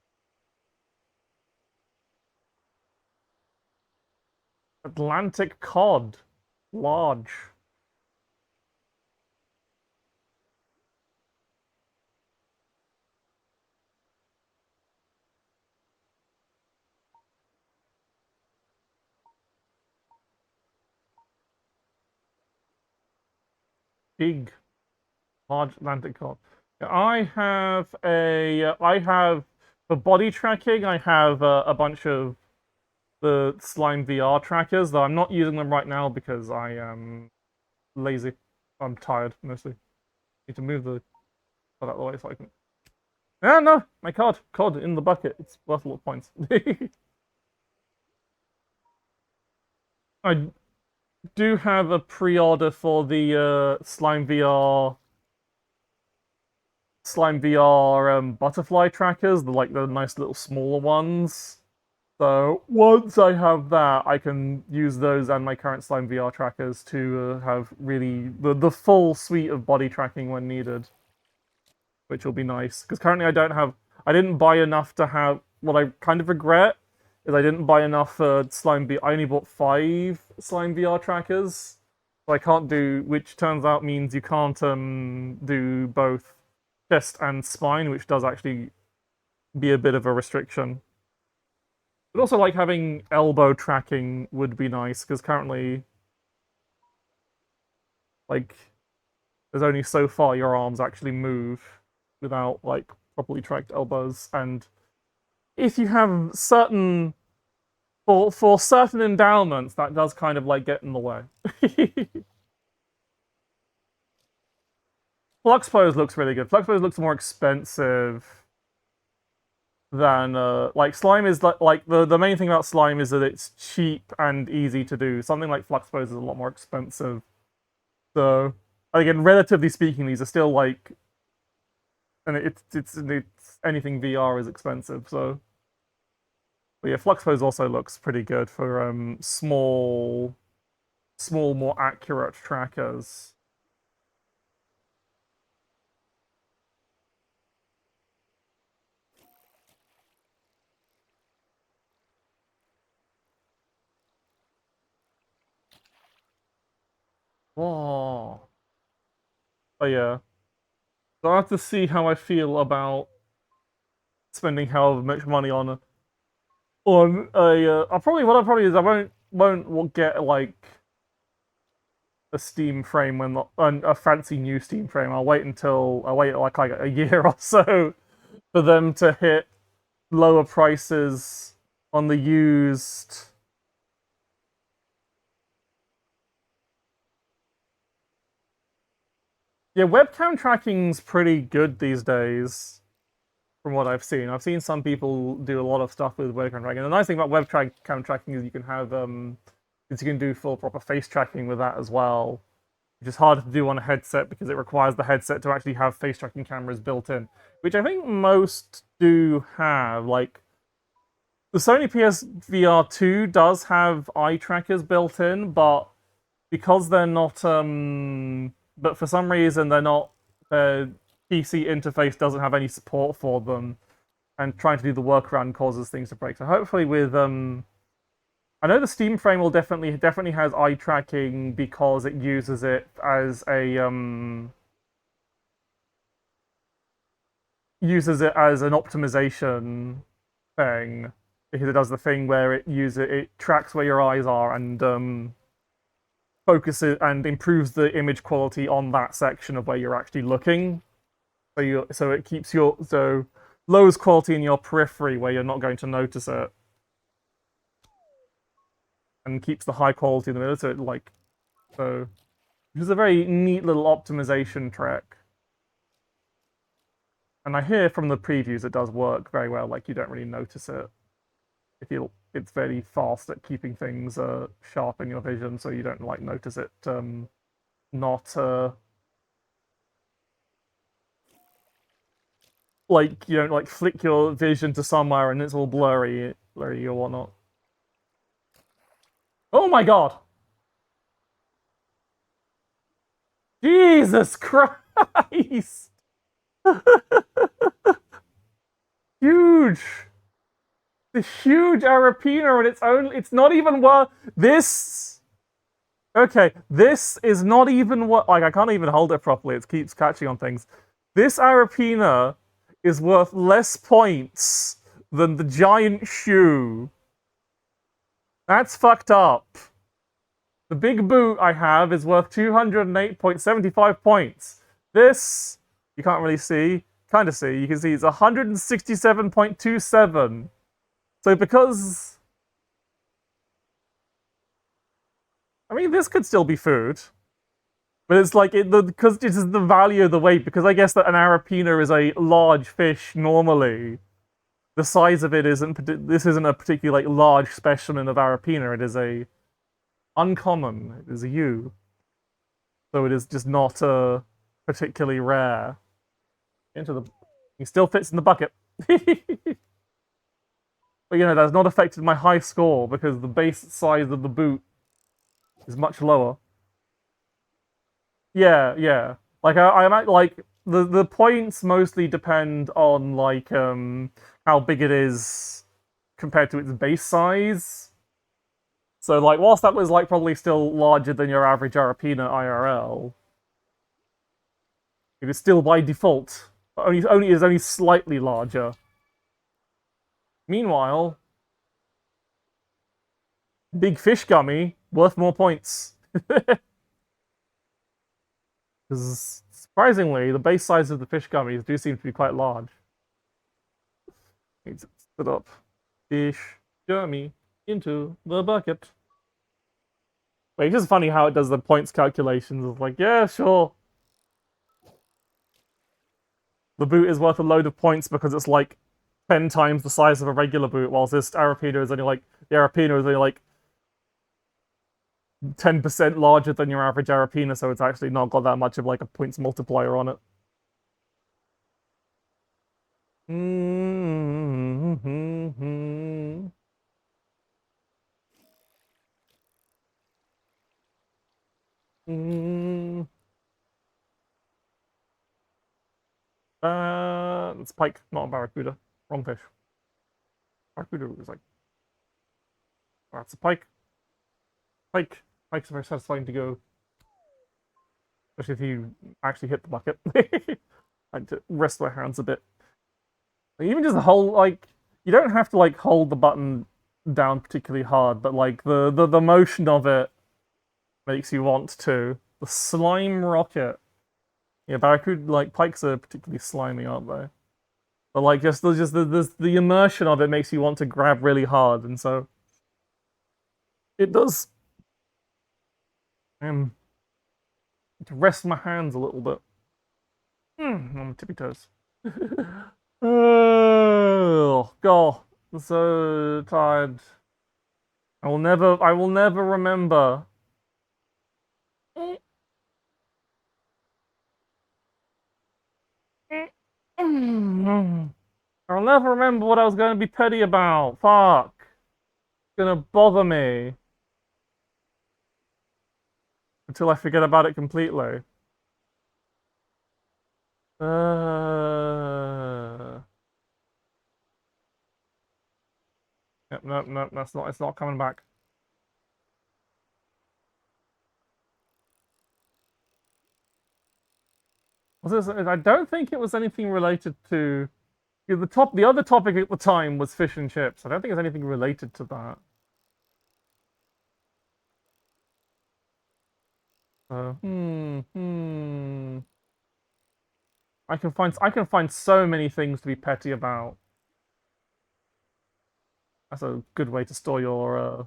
Atlantic cod, large. Big, large Atlantic cod. I have for body tracking. I have a bunch of the Slime VR trackers, though I'm not using them right now because I am lazy. I'm tired mostly. Need to move the cod out of the way so I can. Ah, no, my cod in the bucket. It's worth a lot of points. I do have a pre-order for the Slime VR butterfly trackers, the nice little smaller ones. So once I have that, I can use those and my current Slime VR trackers to have really the full suite of body tracking when needed, which will be nice. Because currently I didn't buy enough to have. What I kind of regret is I didn't buy enough Slime VR. I only bought 5 Slime VR trackers, so I can't do. Which turns out means you can't do both chest and spine, which does actually be a bit of a restriction. But also, like, having elbow tracking would be nice, because currently, like, there's only so far your arms actually move without, like, properly tracked elbows. And if you have for certain endowments, that does kind of, like, get in the way. Flux Pose looks really good. Flux Pose looks more expensive than like slime is like the main thing about slime is that it's cheap and easy to do. Something like Flux Pose is a lot more expensive. So again, relatively speaking, these are still like, and it's anything VR is expensive. So, but yeah, Flux Pose also looks pretty good for small, more accurate trackers. Oh, but yeah. So I have to see how I feel about spending however much money on a. I'll probably is I won't get like a Steam frame a fancy new Steam frame. I'll wait like a year or so for them to hit lower prices on the used. Yeah, webcam tracking's pretty good these days, from what I've seen. I've seen some people do a lot of stuff with webcam tracking. The nice thing about webcam tracking is you can have is you can do full proper face tracking with that as well, which is harder to do on a headset because it requires the headset to actually have face tracking cameras built in, which I think most do have. Like the Sony PSVR 2 does have eye trackers built in, but because they're not but for some reason they're not their PC interface doesn't have any support for them, and trying to do the workaround causes things to break. So hopefully with I know the Steam frame will definitely has eye tracking because it uses it as a uses it as an optimization thing, because it does the thing where it tracks where your eyes are and focuses and improves the image quality on that section of where you're actually looking. So it keeps lowers quality in your periphery where you're not going to notice it, and keeps the high quality in the middle. So which is a very neat little optimization trick. And I hear from the previews it does work very well. Like you don't really notice it. It's very fast at keeping things sharp in your vision, so you don't like notice it not like you don't like flick your vision to somewhere and it's all blurry or whatnot. Oh my god! Jesus Christ! Huge! The huge Arapina, and it's not even worth this. Okay, this is not even what. Like, I can't even hold it properly. It keeps catching on things. This Arapina is worth less points than the giant shoe. That's fucked up. The big boot I have is worth 208.75 points. This, you can't really see. Kind of see. You can see it's 167.27. So because... I mean, this could still be food. But it's like, because it is the value of the weight, because I guess that an Arapina is a large fish normally. The size of it this isn't a particularly like large specimen of Arapina, it is a uncommon, it is a U. So it is just not particularly rare. He still fits in the bucket. But that's not affected my high score because the base size of the boot is much lower. Yeah. Like I'm at like the points mostly depend on like how big it is compared to its base size. So like whilst that was like probably still larger than your average Arapina IRL, it is still by default only slightly larger. Meanwhile, big fish gummy worth more points. Because surprisingly, the base size of the fish gummies do seem to be quite large. Needs to split up fish gummy into the bucket. But it's just funny how it does the points calculations of like, yeah, sure. The boot is worth a load of points because it's like 10 times the size of a regular boot, whilst this Arapina is only like 10% larger than your average Arapina, so it's actually not got that much of like a points multiplier on it. It's pike, not a barracuda. Wrong fish. Barracuda was like... That's a pike. Pike. Pike's very satisfying to go. Especially if you actually hit the bucket. I had to rest my hands a bit. Like, even just the whole, like... You don't have to, like, hold the button down particularly hard, but, like, the motion of it makes you want to. The slime rocket. Yeah, barracuda, like, pikes are particularly slimy, aren't they? But like just the immersion of it makes you want to grab really hard, and so it does. To rest my hands a little bit. On tippy toes. Oh god, I'm so tired. I will never remember. I'll never remember what I was going to be petty about. Fuck. It's gonna bother me until I forget about it completely. Yep, no, that's not. It's not coming back. Was this, I don't think it was anything related to the other topic at the time was fish and chips. I don't think it's anything related to that. I can find so many things to be petty about. That's a good way to store your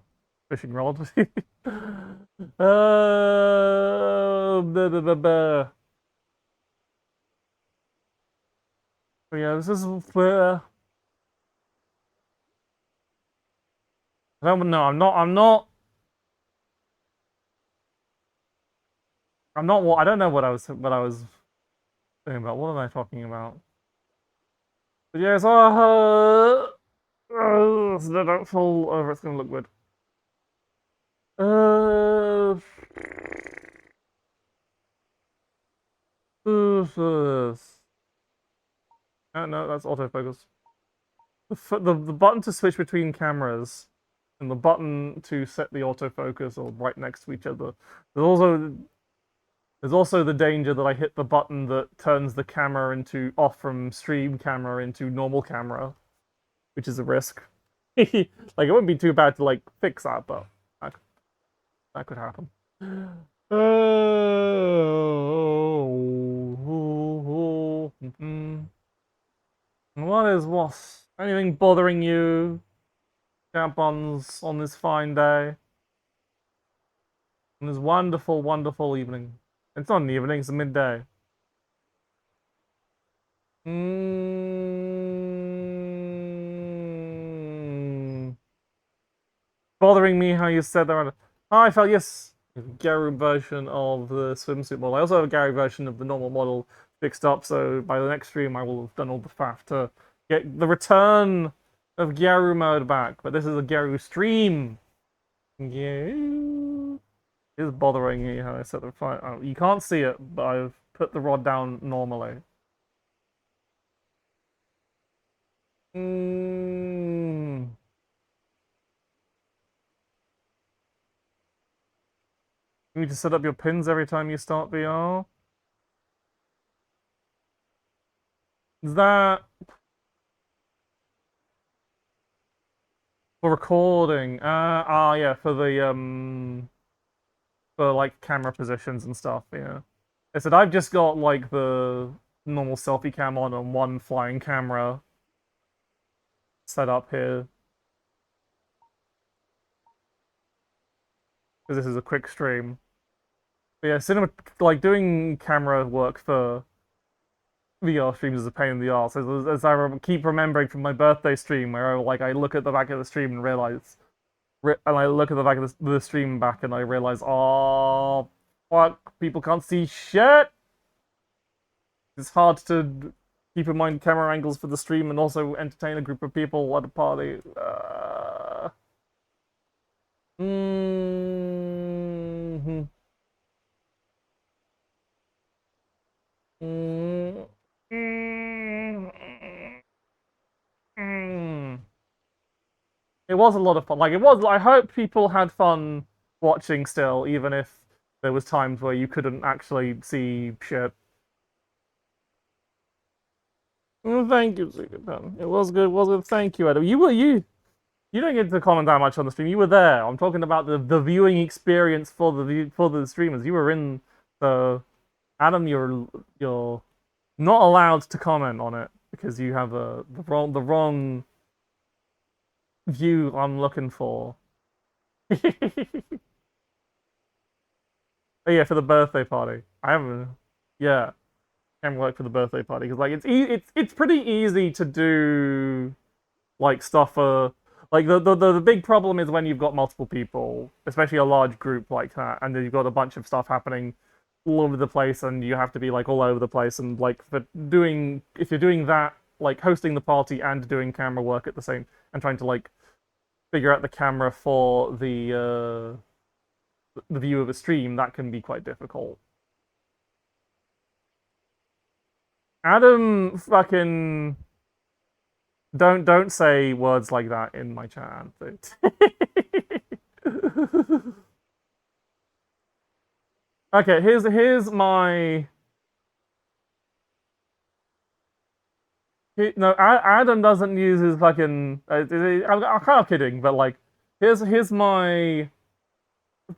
fishing rod. Blah, blah, blah, blah. But yeah, this is I don't know. I'm not. I don't know what I was thinking about. What am I talking about? But yes, so they don't fall over. It's gonna look good. Uh, no, that's autofocus. The button to switch between cameras and the button to set the autofocus are right next to each other. There's also there's also the danger that I hit the button that turns the camera into off from stream camera into normal camera, which is a risk. Like it wouldn't be too bad to like fix that, but that could happen. What? Anything bothering you, Campons, on this fine day? On this wonderful, wonderful evening. It's not an evening, it's a midday. Bothering me how you said that. I felt yes. Gyaru version of the swimsuit model. I also have a Gyaru version of the normal model fixed up, so by the next stream I will have done all the faff to get the return of Gyaru mode back. But this is a Gyaru stream. Gyaru is bothering me how I set the fire. Oh, you can't see it, but I've put the rod down normally. You need to set up your pins every time you start VR. Is that for recording? Yeah, for the for like camera positions and stuff. Yeah, I said I've just got like the normal selfie cam on and one flying camera set up here because this is a quick stream. But yeah, cinema like doing camera work for VR streams is a pain in the ass. As I keep remembering from my birthday stream, where I look at the back of the stream and realize, and I look at the back of the stream back and I realize, oh fuck, people can't see shit. It's hard to keep in mind camera angles for the stream and also entertain a group of people at a party. Mm-hmm. It was a lot of fun. Like it was. I hope people had fun watching still, even if there was times where you couldn't actually see shit. Thank you, Zugapan. It was good. Was good. Thank you, Adam. You don't get to comment that much on the stream. You were there. I'm talking about the viewing experience for the streamers. You were in the Adam. You're not allowed to comment on it. because you have the wrong view I'm looking for. Oh yeah, for the birthday party. I haven't. Yeah, can work for the birthday party because like it's pretty easy to do like stuff for like the big problem is when you've got multiple people, especially a large group like that, and then you've got a bunch of stuff happening all over the place, and you have to be like all over the place, and like for doing if you're doing that, like hosting the party and doing camera work at the same, and trying to like figure out the camera for the view of a stream, that can be quite difficult. Adam, fucking don't say words like that in my chat. Okay, here's my. No, Adam doesn't use his fucking. I'm kind of kidding, but like, here's my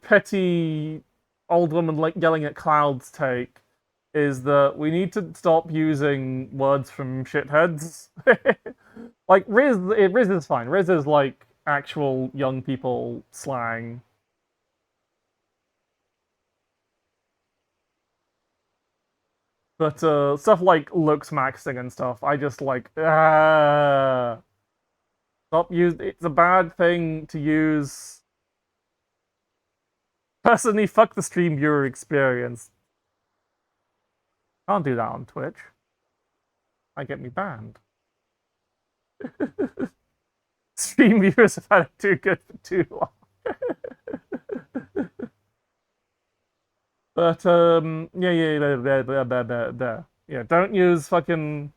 petty old woman like yelling at clouds take is that we need to stop using words from shitheads. Like Riz is fine. Riz is like actual young people slang. But stuff like looks maxing and stuff, I just like stop use. It's a bad thing to use. Personally, fuck the stream viewer experience. Can't do that on Twitch. I get me banned. Stream viewers have had it too good for too long. But yeah, don't use fucking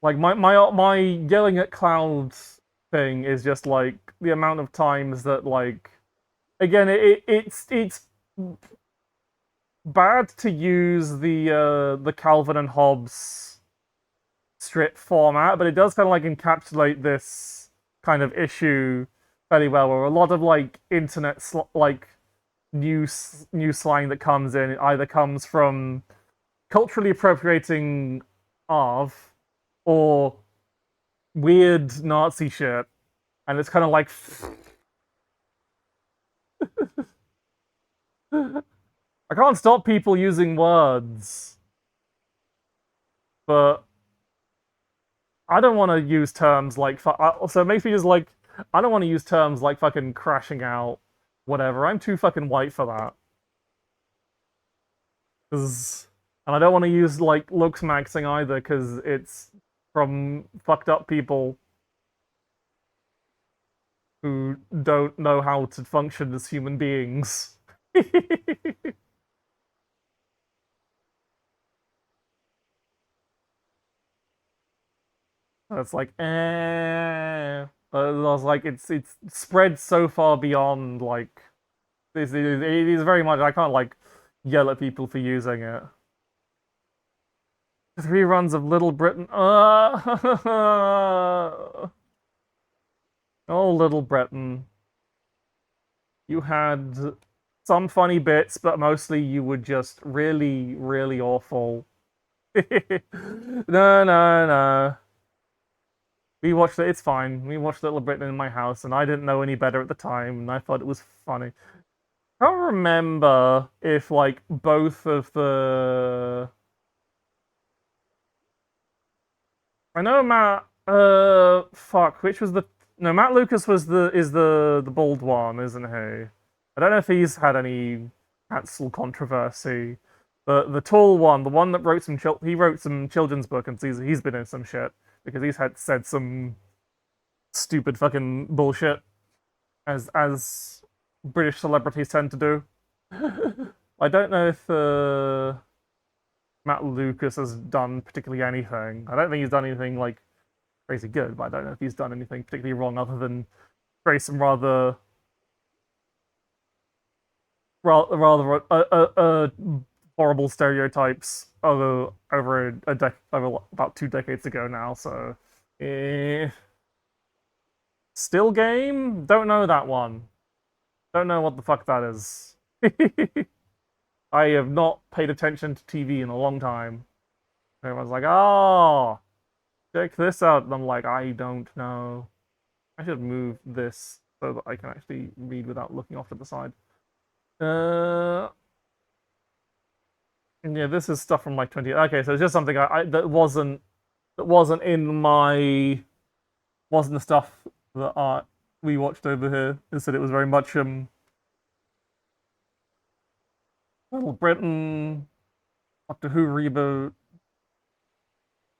like my yelling at clouds thing is just like the amount of times that like again it's bad to use the Calvin and Hobbes strip format, but it does kind of like encapsulate this kind of issue fairly well, where a lot of like internet like new slang that comes in either comes from culturally appropriating of or weird Nazi shit, and it's kind of like I can't stop people using words, but I don't want to use terms like so it makes me just like I don't want to use terms like fucking crashing out, whatever. I'm too fucking white for that. And I don't want to use like looks maxing either because it's from fucked up people who don't know how to function as human beings. It's like, I was like, it's spread so far beyond like this. It is very much. I can't like yell at people for using it. Three runs of Little Britain. Oh, Little Britain. You had some funny bits, but mostly you were just really, really awful. No, no, no. We watched it. It's fine. We watched Little Britain in my house, and I didn't know any better at the time, and I thought it was funny. I don't remember if like both of the. I know Matt. Fuck. Which was the? No, Matt Lucas was the bald one, isn't he? I don't know if he's had any cancel controversy. The tall one, the one that wrote he wrote some children's book, and he's been in some shit because he's had said some stupid fucking bullshit as British celebrities tend to do. I don't know if Matt Lucas has done particularly anything. I don't think he's done anything like crazy good, but I don't know if he's done anything particularly wrong other than create some rather horrible stereotypes over about 2 decades ago now. So, still game? Don't know that one. Don't know what the fuck that is. I have not paid attention to TV in a long time. Everyone's like, oh, check this out. And I'm like, I don't know. I should move this so that I can actually read without looking off to the side. Uh, yeah, this is stuff from like 20. Okay, so it's just something that wasn't in my wasn't the stuff that we watched over here. Instead, it was very much Little Britain, Doctor Who reboot,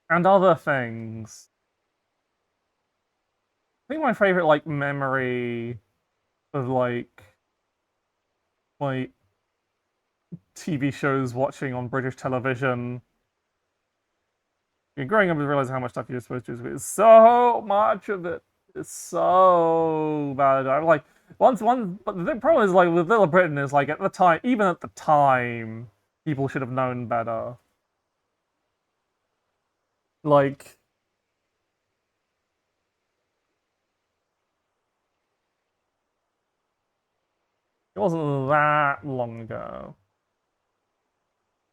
and other things. I think my favorite like memory of like TV shows watching on British television. Growing up, I realized how much stuff you're supposed to do. It's so much of it. It's so bad. I'm like but the problem is like with Little Britain is like at the time, even at the time, people should have known better. Like it wasn't that long ago.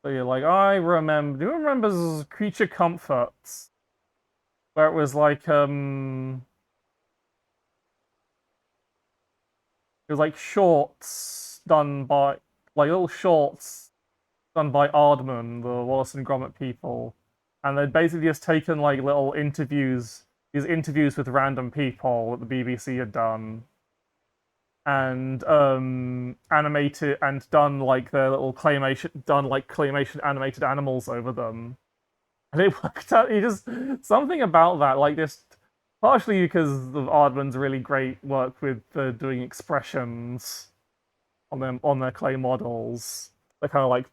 So you're like, I remember. Do you remember Creature Comforts? Where it was like it was like shorts done by like little shorts done by Aardman, the Wallace and Gromit people, and they'd basically just taken like little interviews, these interviews with random people that the BBC had done, and animated and done like their little claymation animated animals over them, and it worked out. You just something about that, like just partially because of Aardman's really great work with doing expressions on their clay models. They kind of like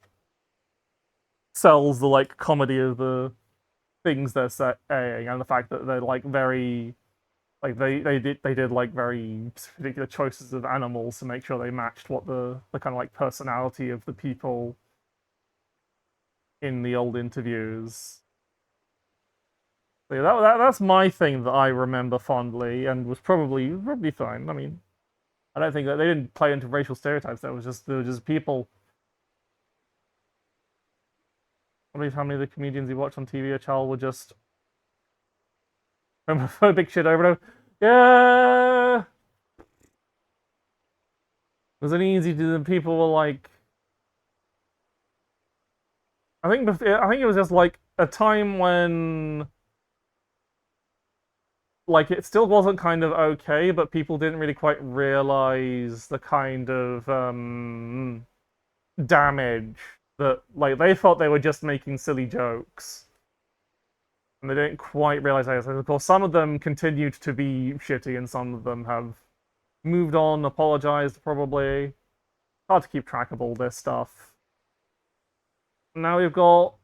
sells the like comedy of the things they're saying and the fact that they're like very like they did like very particular choices of animals to make sure they matched what the kind of like personality of the people in the old interviews. So yeah, that's my thing that I remember fondly and was probably fine. I mean, I don't think that they didn't play into racial stereotypes. There were just people. I believe how many of the comedians you watch on TV or Chal were just homophobic shit over and over. Yeah, was it easy to? People were like, I think it was just like a time when like it still wasn't kind of okay, but people didn't really quite realize the kind of damage that like they thought they were just making silly jokes. And they didn't quite realize that. Of course, some of them continued to be shitty, and some of them have moved on, apologized, probably. Hard to keep track of all this stuff. Now we've got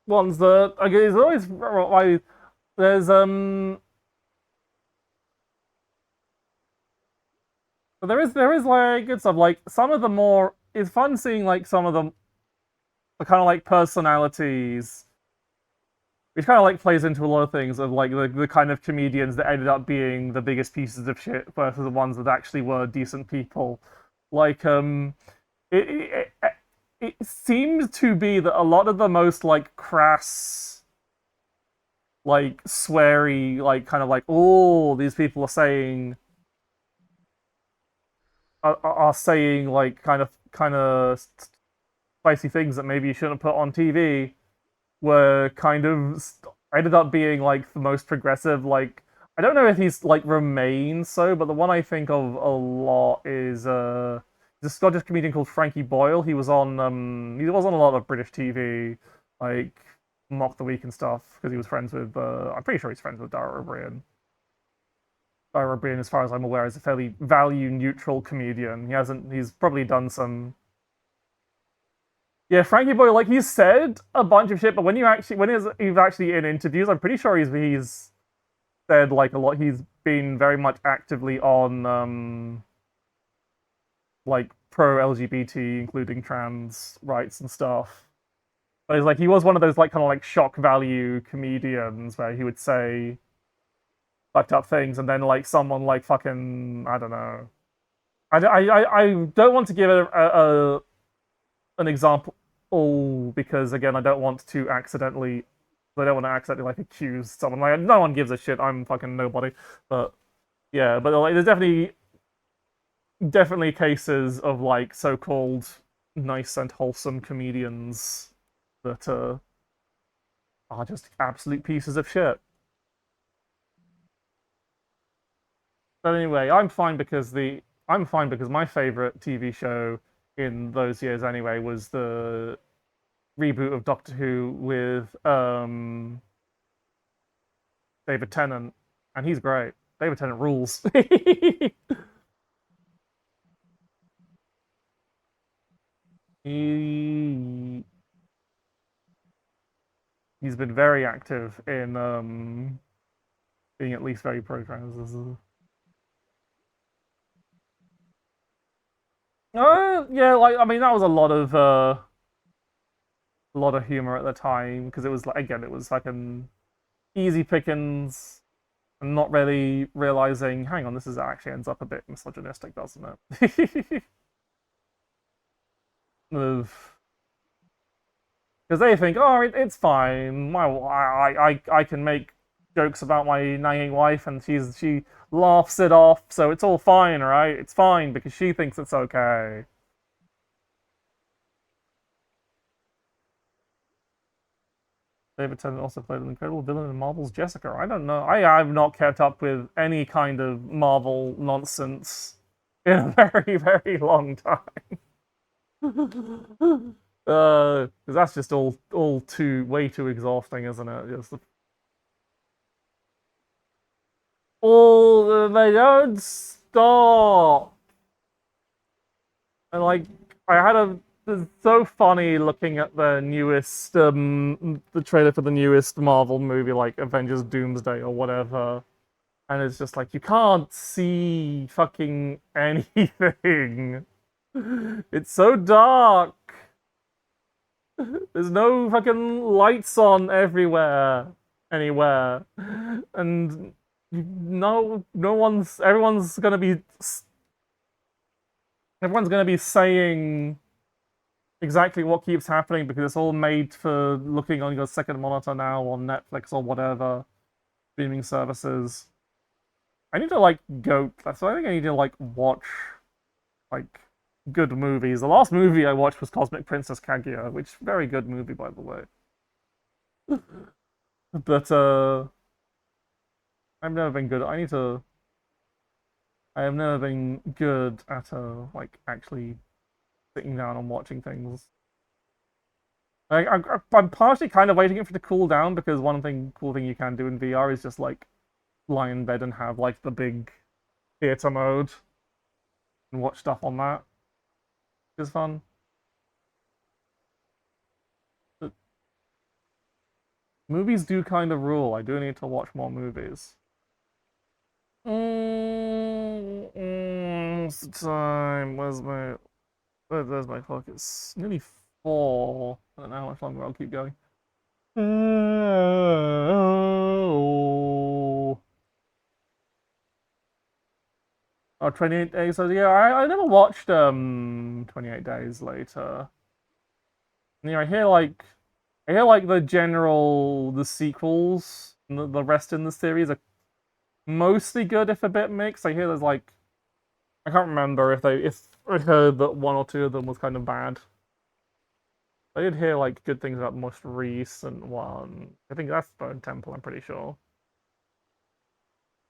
ones that okay, there's always like there's but there is like good stuff. Like some of the more it's fun seeing like some of the kind of like personalities, which kind of like plays into a lot of things of like the kind of comedians that ended up being the biggest pieces of shit versus the ones that actually were decent people. Like it, it it seems to be that a lot of the most like crass, like sweary, like kind of like oh these people are saying like kind of spicy things that maybe you shouldn't put on TV were kind of ended up being like the most progressive. Like I don't know if he's like remains so, but the one I think of a lot is the Scottish comedian called Frankie Boyle. He was on a lot of British TV, like Mock the Week and stuff, because he was friends with I'm pretty sure he's friends with Dara O'Brien. Dara O'Brien, as far as I'm aware, is a fairly value neutral comedian. He's probably done some. Yeah, Frankie Boyle, like he's said a bunch of shit, but he's actually in interviews, I'm pretty sure he's said like a lot. He's been very much actively on like pro LGBT, including trans rights and stuff. But he's like he was one of those like kind of like shock value comedians where he would say fucked up things, and then like someone like fucking I don't know. I don't want to give an example all because again, I don't want to accidentally like accuse someone. Like no one gives a shit. I'm fucking nobody. But yeah, but like there's definitely cases of like so-called nice and wholesome comedians that are just absolute pieces of shit. But anyway, I'm fine because my favorite TV show in those years anyway was the reboot of Doctor Who with David Tennant, and he's great. David Tennant rules. he he's been very active in being at least very pro trans. Yeah, like I mean that was a lot of humor at the time because it was like again it was fucking easy pickings and not really realizing. Hang on, this is actually ends up a bit misogynistic, doesn't it? Of because they think, oh, it's fine. I can make jokes about my nagging wife, and she laughs it off, so it's all fine, right? It's fine because she thinks it's okay. David Tennant also played an incredible villain in Marvel's Jessica. I don't know. I've not kept up with any kind of Marvel nonsense in a very, very long time. Because that's just all too way too exhausting, isn't it? Just all they don't stop. And like I had a it's so funny looking at the trailer for the newest Marvel movie, like Avengers Doomsday or whatever. And it's just like you can't see fucking anything. It's so dark. There's no fucking lights on anywhere, and no one's everyone's gonna be saying exactly what keeps happening because it's all made for looking on your second monitor now on Netflix or whatever streaming services. I need to like go. So I think I need to like watch like good movies. The last movie I watched was Cosmic Princess Kaguya, which very good movie by the way. But I've never been good. I have never been good at like actually sitting down and watching things. I'm partially kind of waiting for it to cool down because cool thing you can do in VR is just like lie in bed and have like the big theater mode and watch stuff on that. It's fun. But movies do kind of rule. I do need to watch more movies. What's the time? There's my clock? It's nearly 4. I don't know how much longer I'll keep going. Oh, 28 days. So yeah, I never watched 28 Days Later. Yeah, I hear like the sequels and the rest in the series are mostly good if a bit mixed. I hear there's like I can't remember if I heard that one or two of them was kind of bad. I did hear like good things about the most recent one. I think that's Bone Temple, I'm pretty sure.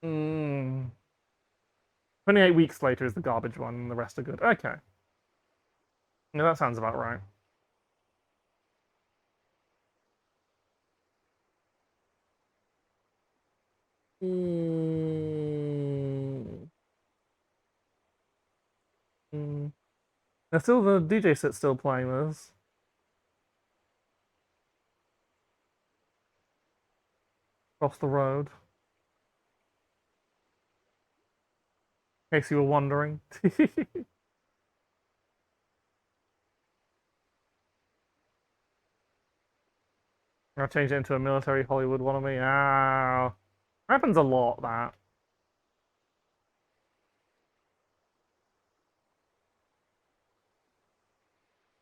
28 weeks later is the garbage one, and the rest are good. Okay. Yeah, that sounds about right. Mm. Mm. There's still the DJ set still playing this. Across the road. In case you were wondering. I'll change it into a military Hollywood wannabe. Ah, happens a lot, that.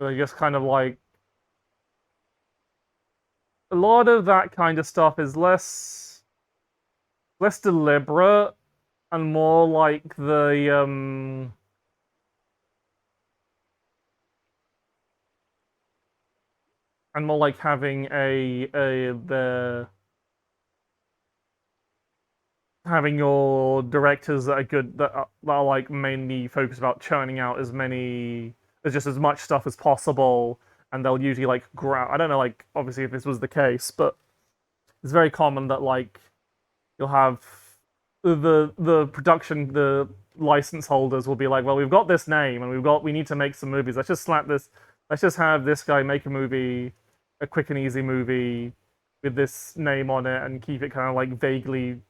They just kind of like a lot of that kind of stuff is less deliberate and more like and more like having having your directors that are good that are like mainly focused about churning out as much stuff as possible, and they'll usually like grow. I don't know, like obviously if this was the case, but it's very common that like you'll have the production the license holders will be like, well, we've got this name and we need to make some movies. Let's just have this guy make a movie, a quick and easy movie with this name on it, and keep it kind of like vaguely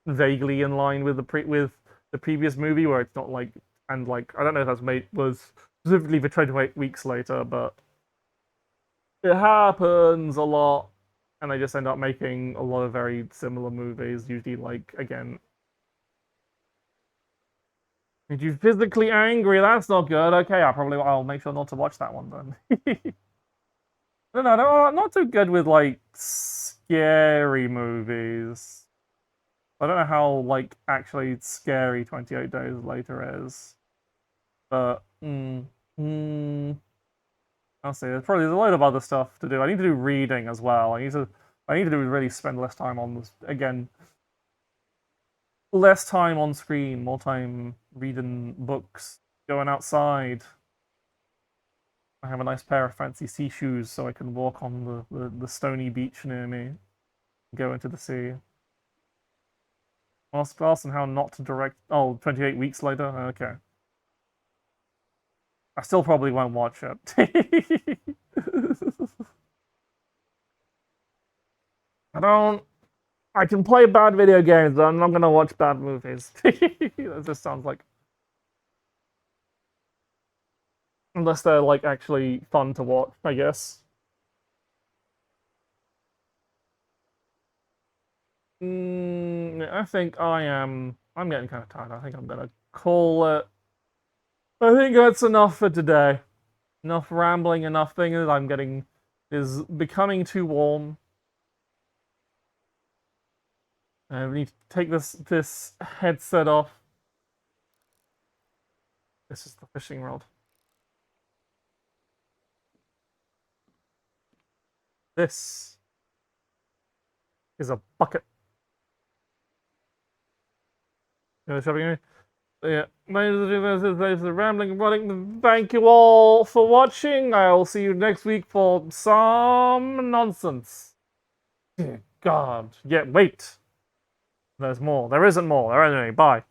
in line with with the previous movie, where it's not like, and like I don't know if was specifically for 28 weeks later, but it happens a lot, and they just end up making a lot of very similar movies. Usually, like again, made you physically angry. That's not good. Okay, I'll make sure not to watch that one then. No, I'm not too good with like scary movies. I don't know how like actually scary 28 Days Later is, but I'll see. There's a load of other stuff to do. I need to do reading as well. I need to really spend less time on this again. Less time on screen, more time reading books, going outside. I have a nice pair of fancy sea shoes so I can walk on the stony beach near me, go into the sea. Ask Larson how not to direct. Oh, 28 weeks later? Okay. I still probably won't watch it. I don't. I can play bad video games, but I'm not gonna watch bad movies. That just sounds like. Unless they're like actually fun to watch, I guess. I think I am. I'm getting kind of tired. I think I'm gonna call it. I think that's enough for today. Enough rambling, enough things. I'm getting is becoming too warm. We need to take this headset off. This is the fishing rod. This is a bucket. You know, shopping. Yeah, the rambling running. Thank you all for watching. I'll see you next week for some nonsense. Dear God. Yeah, wait. There's more. There isn't more. There isn't any. Bye.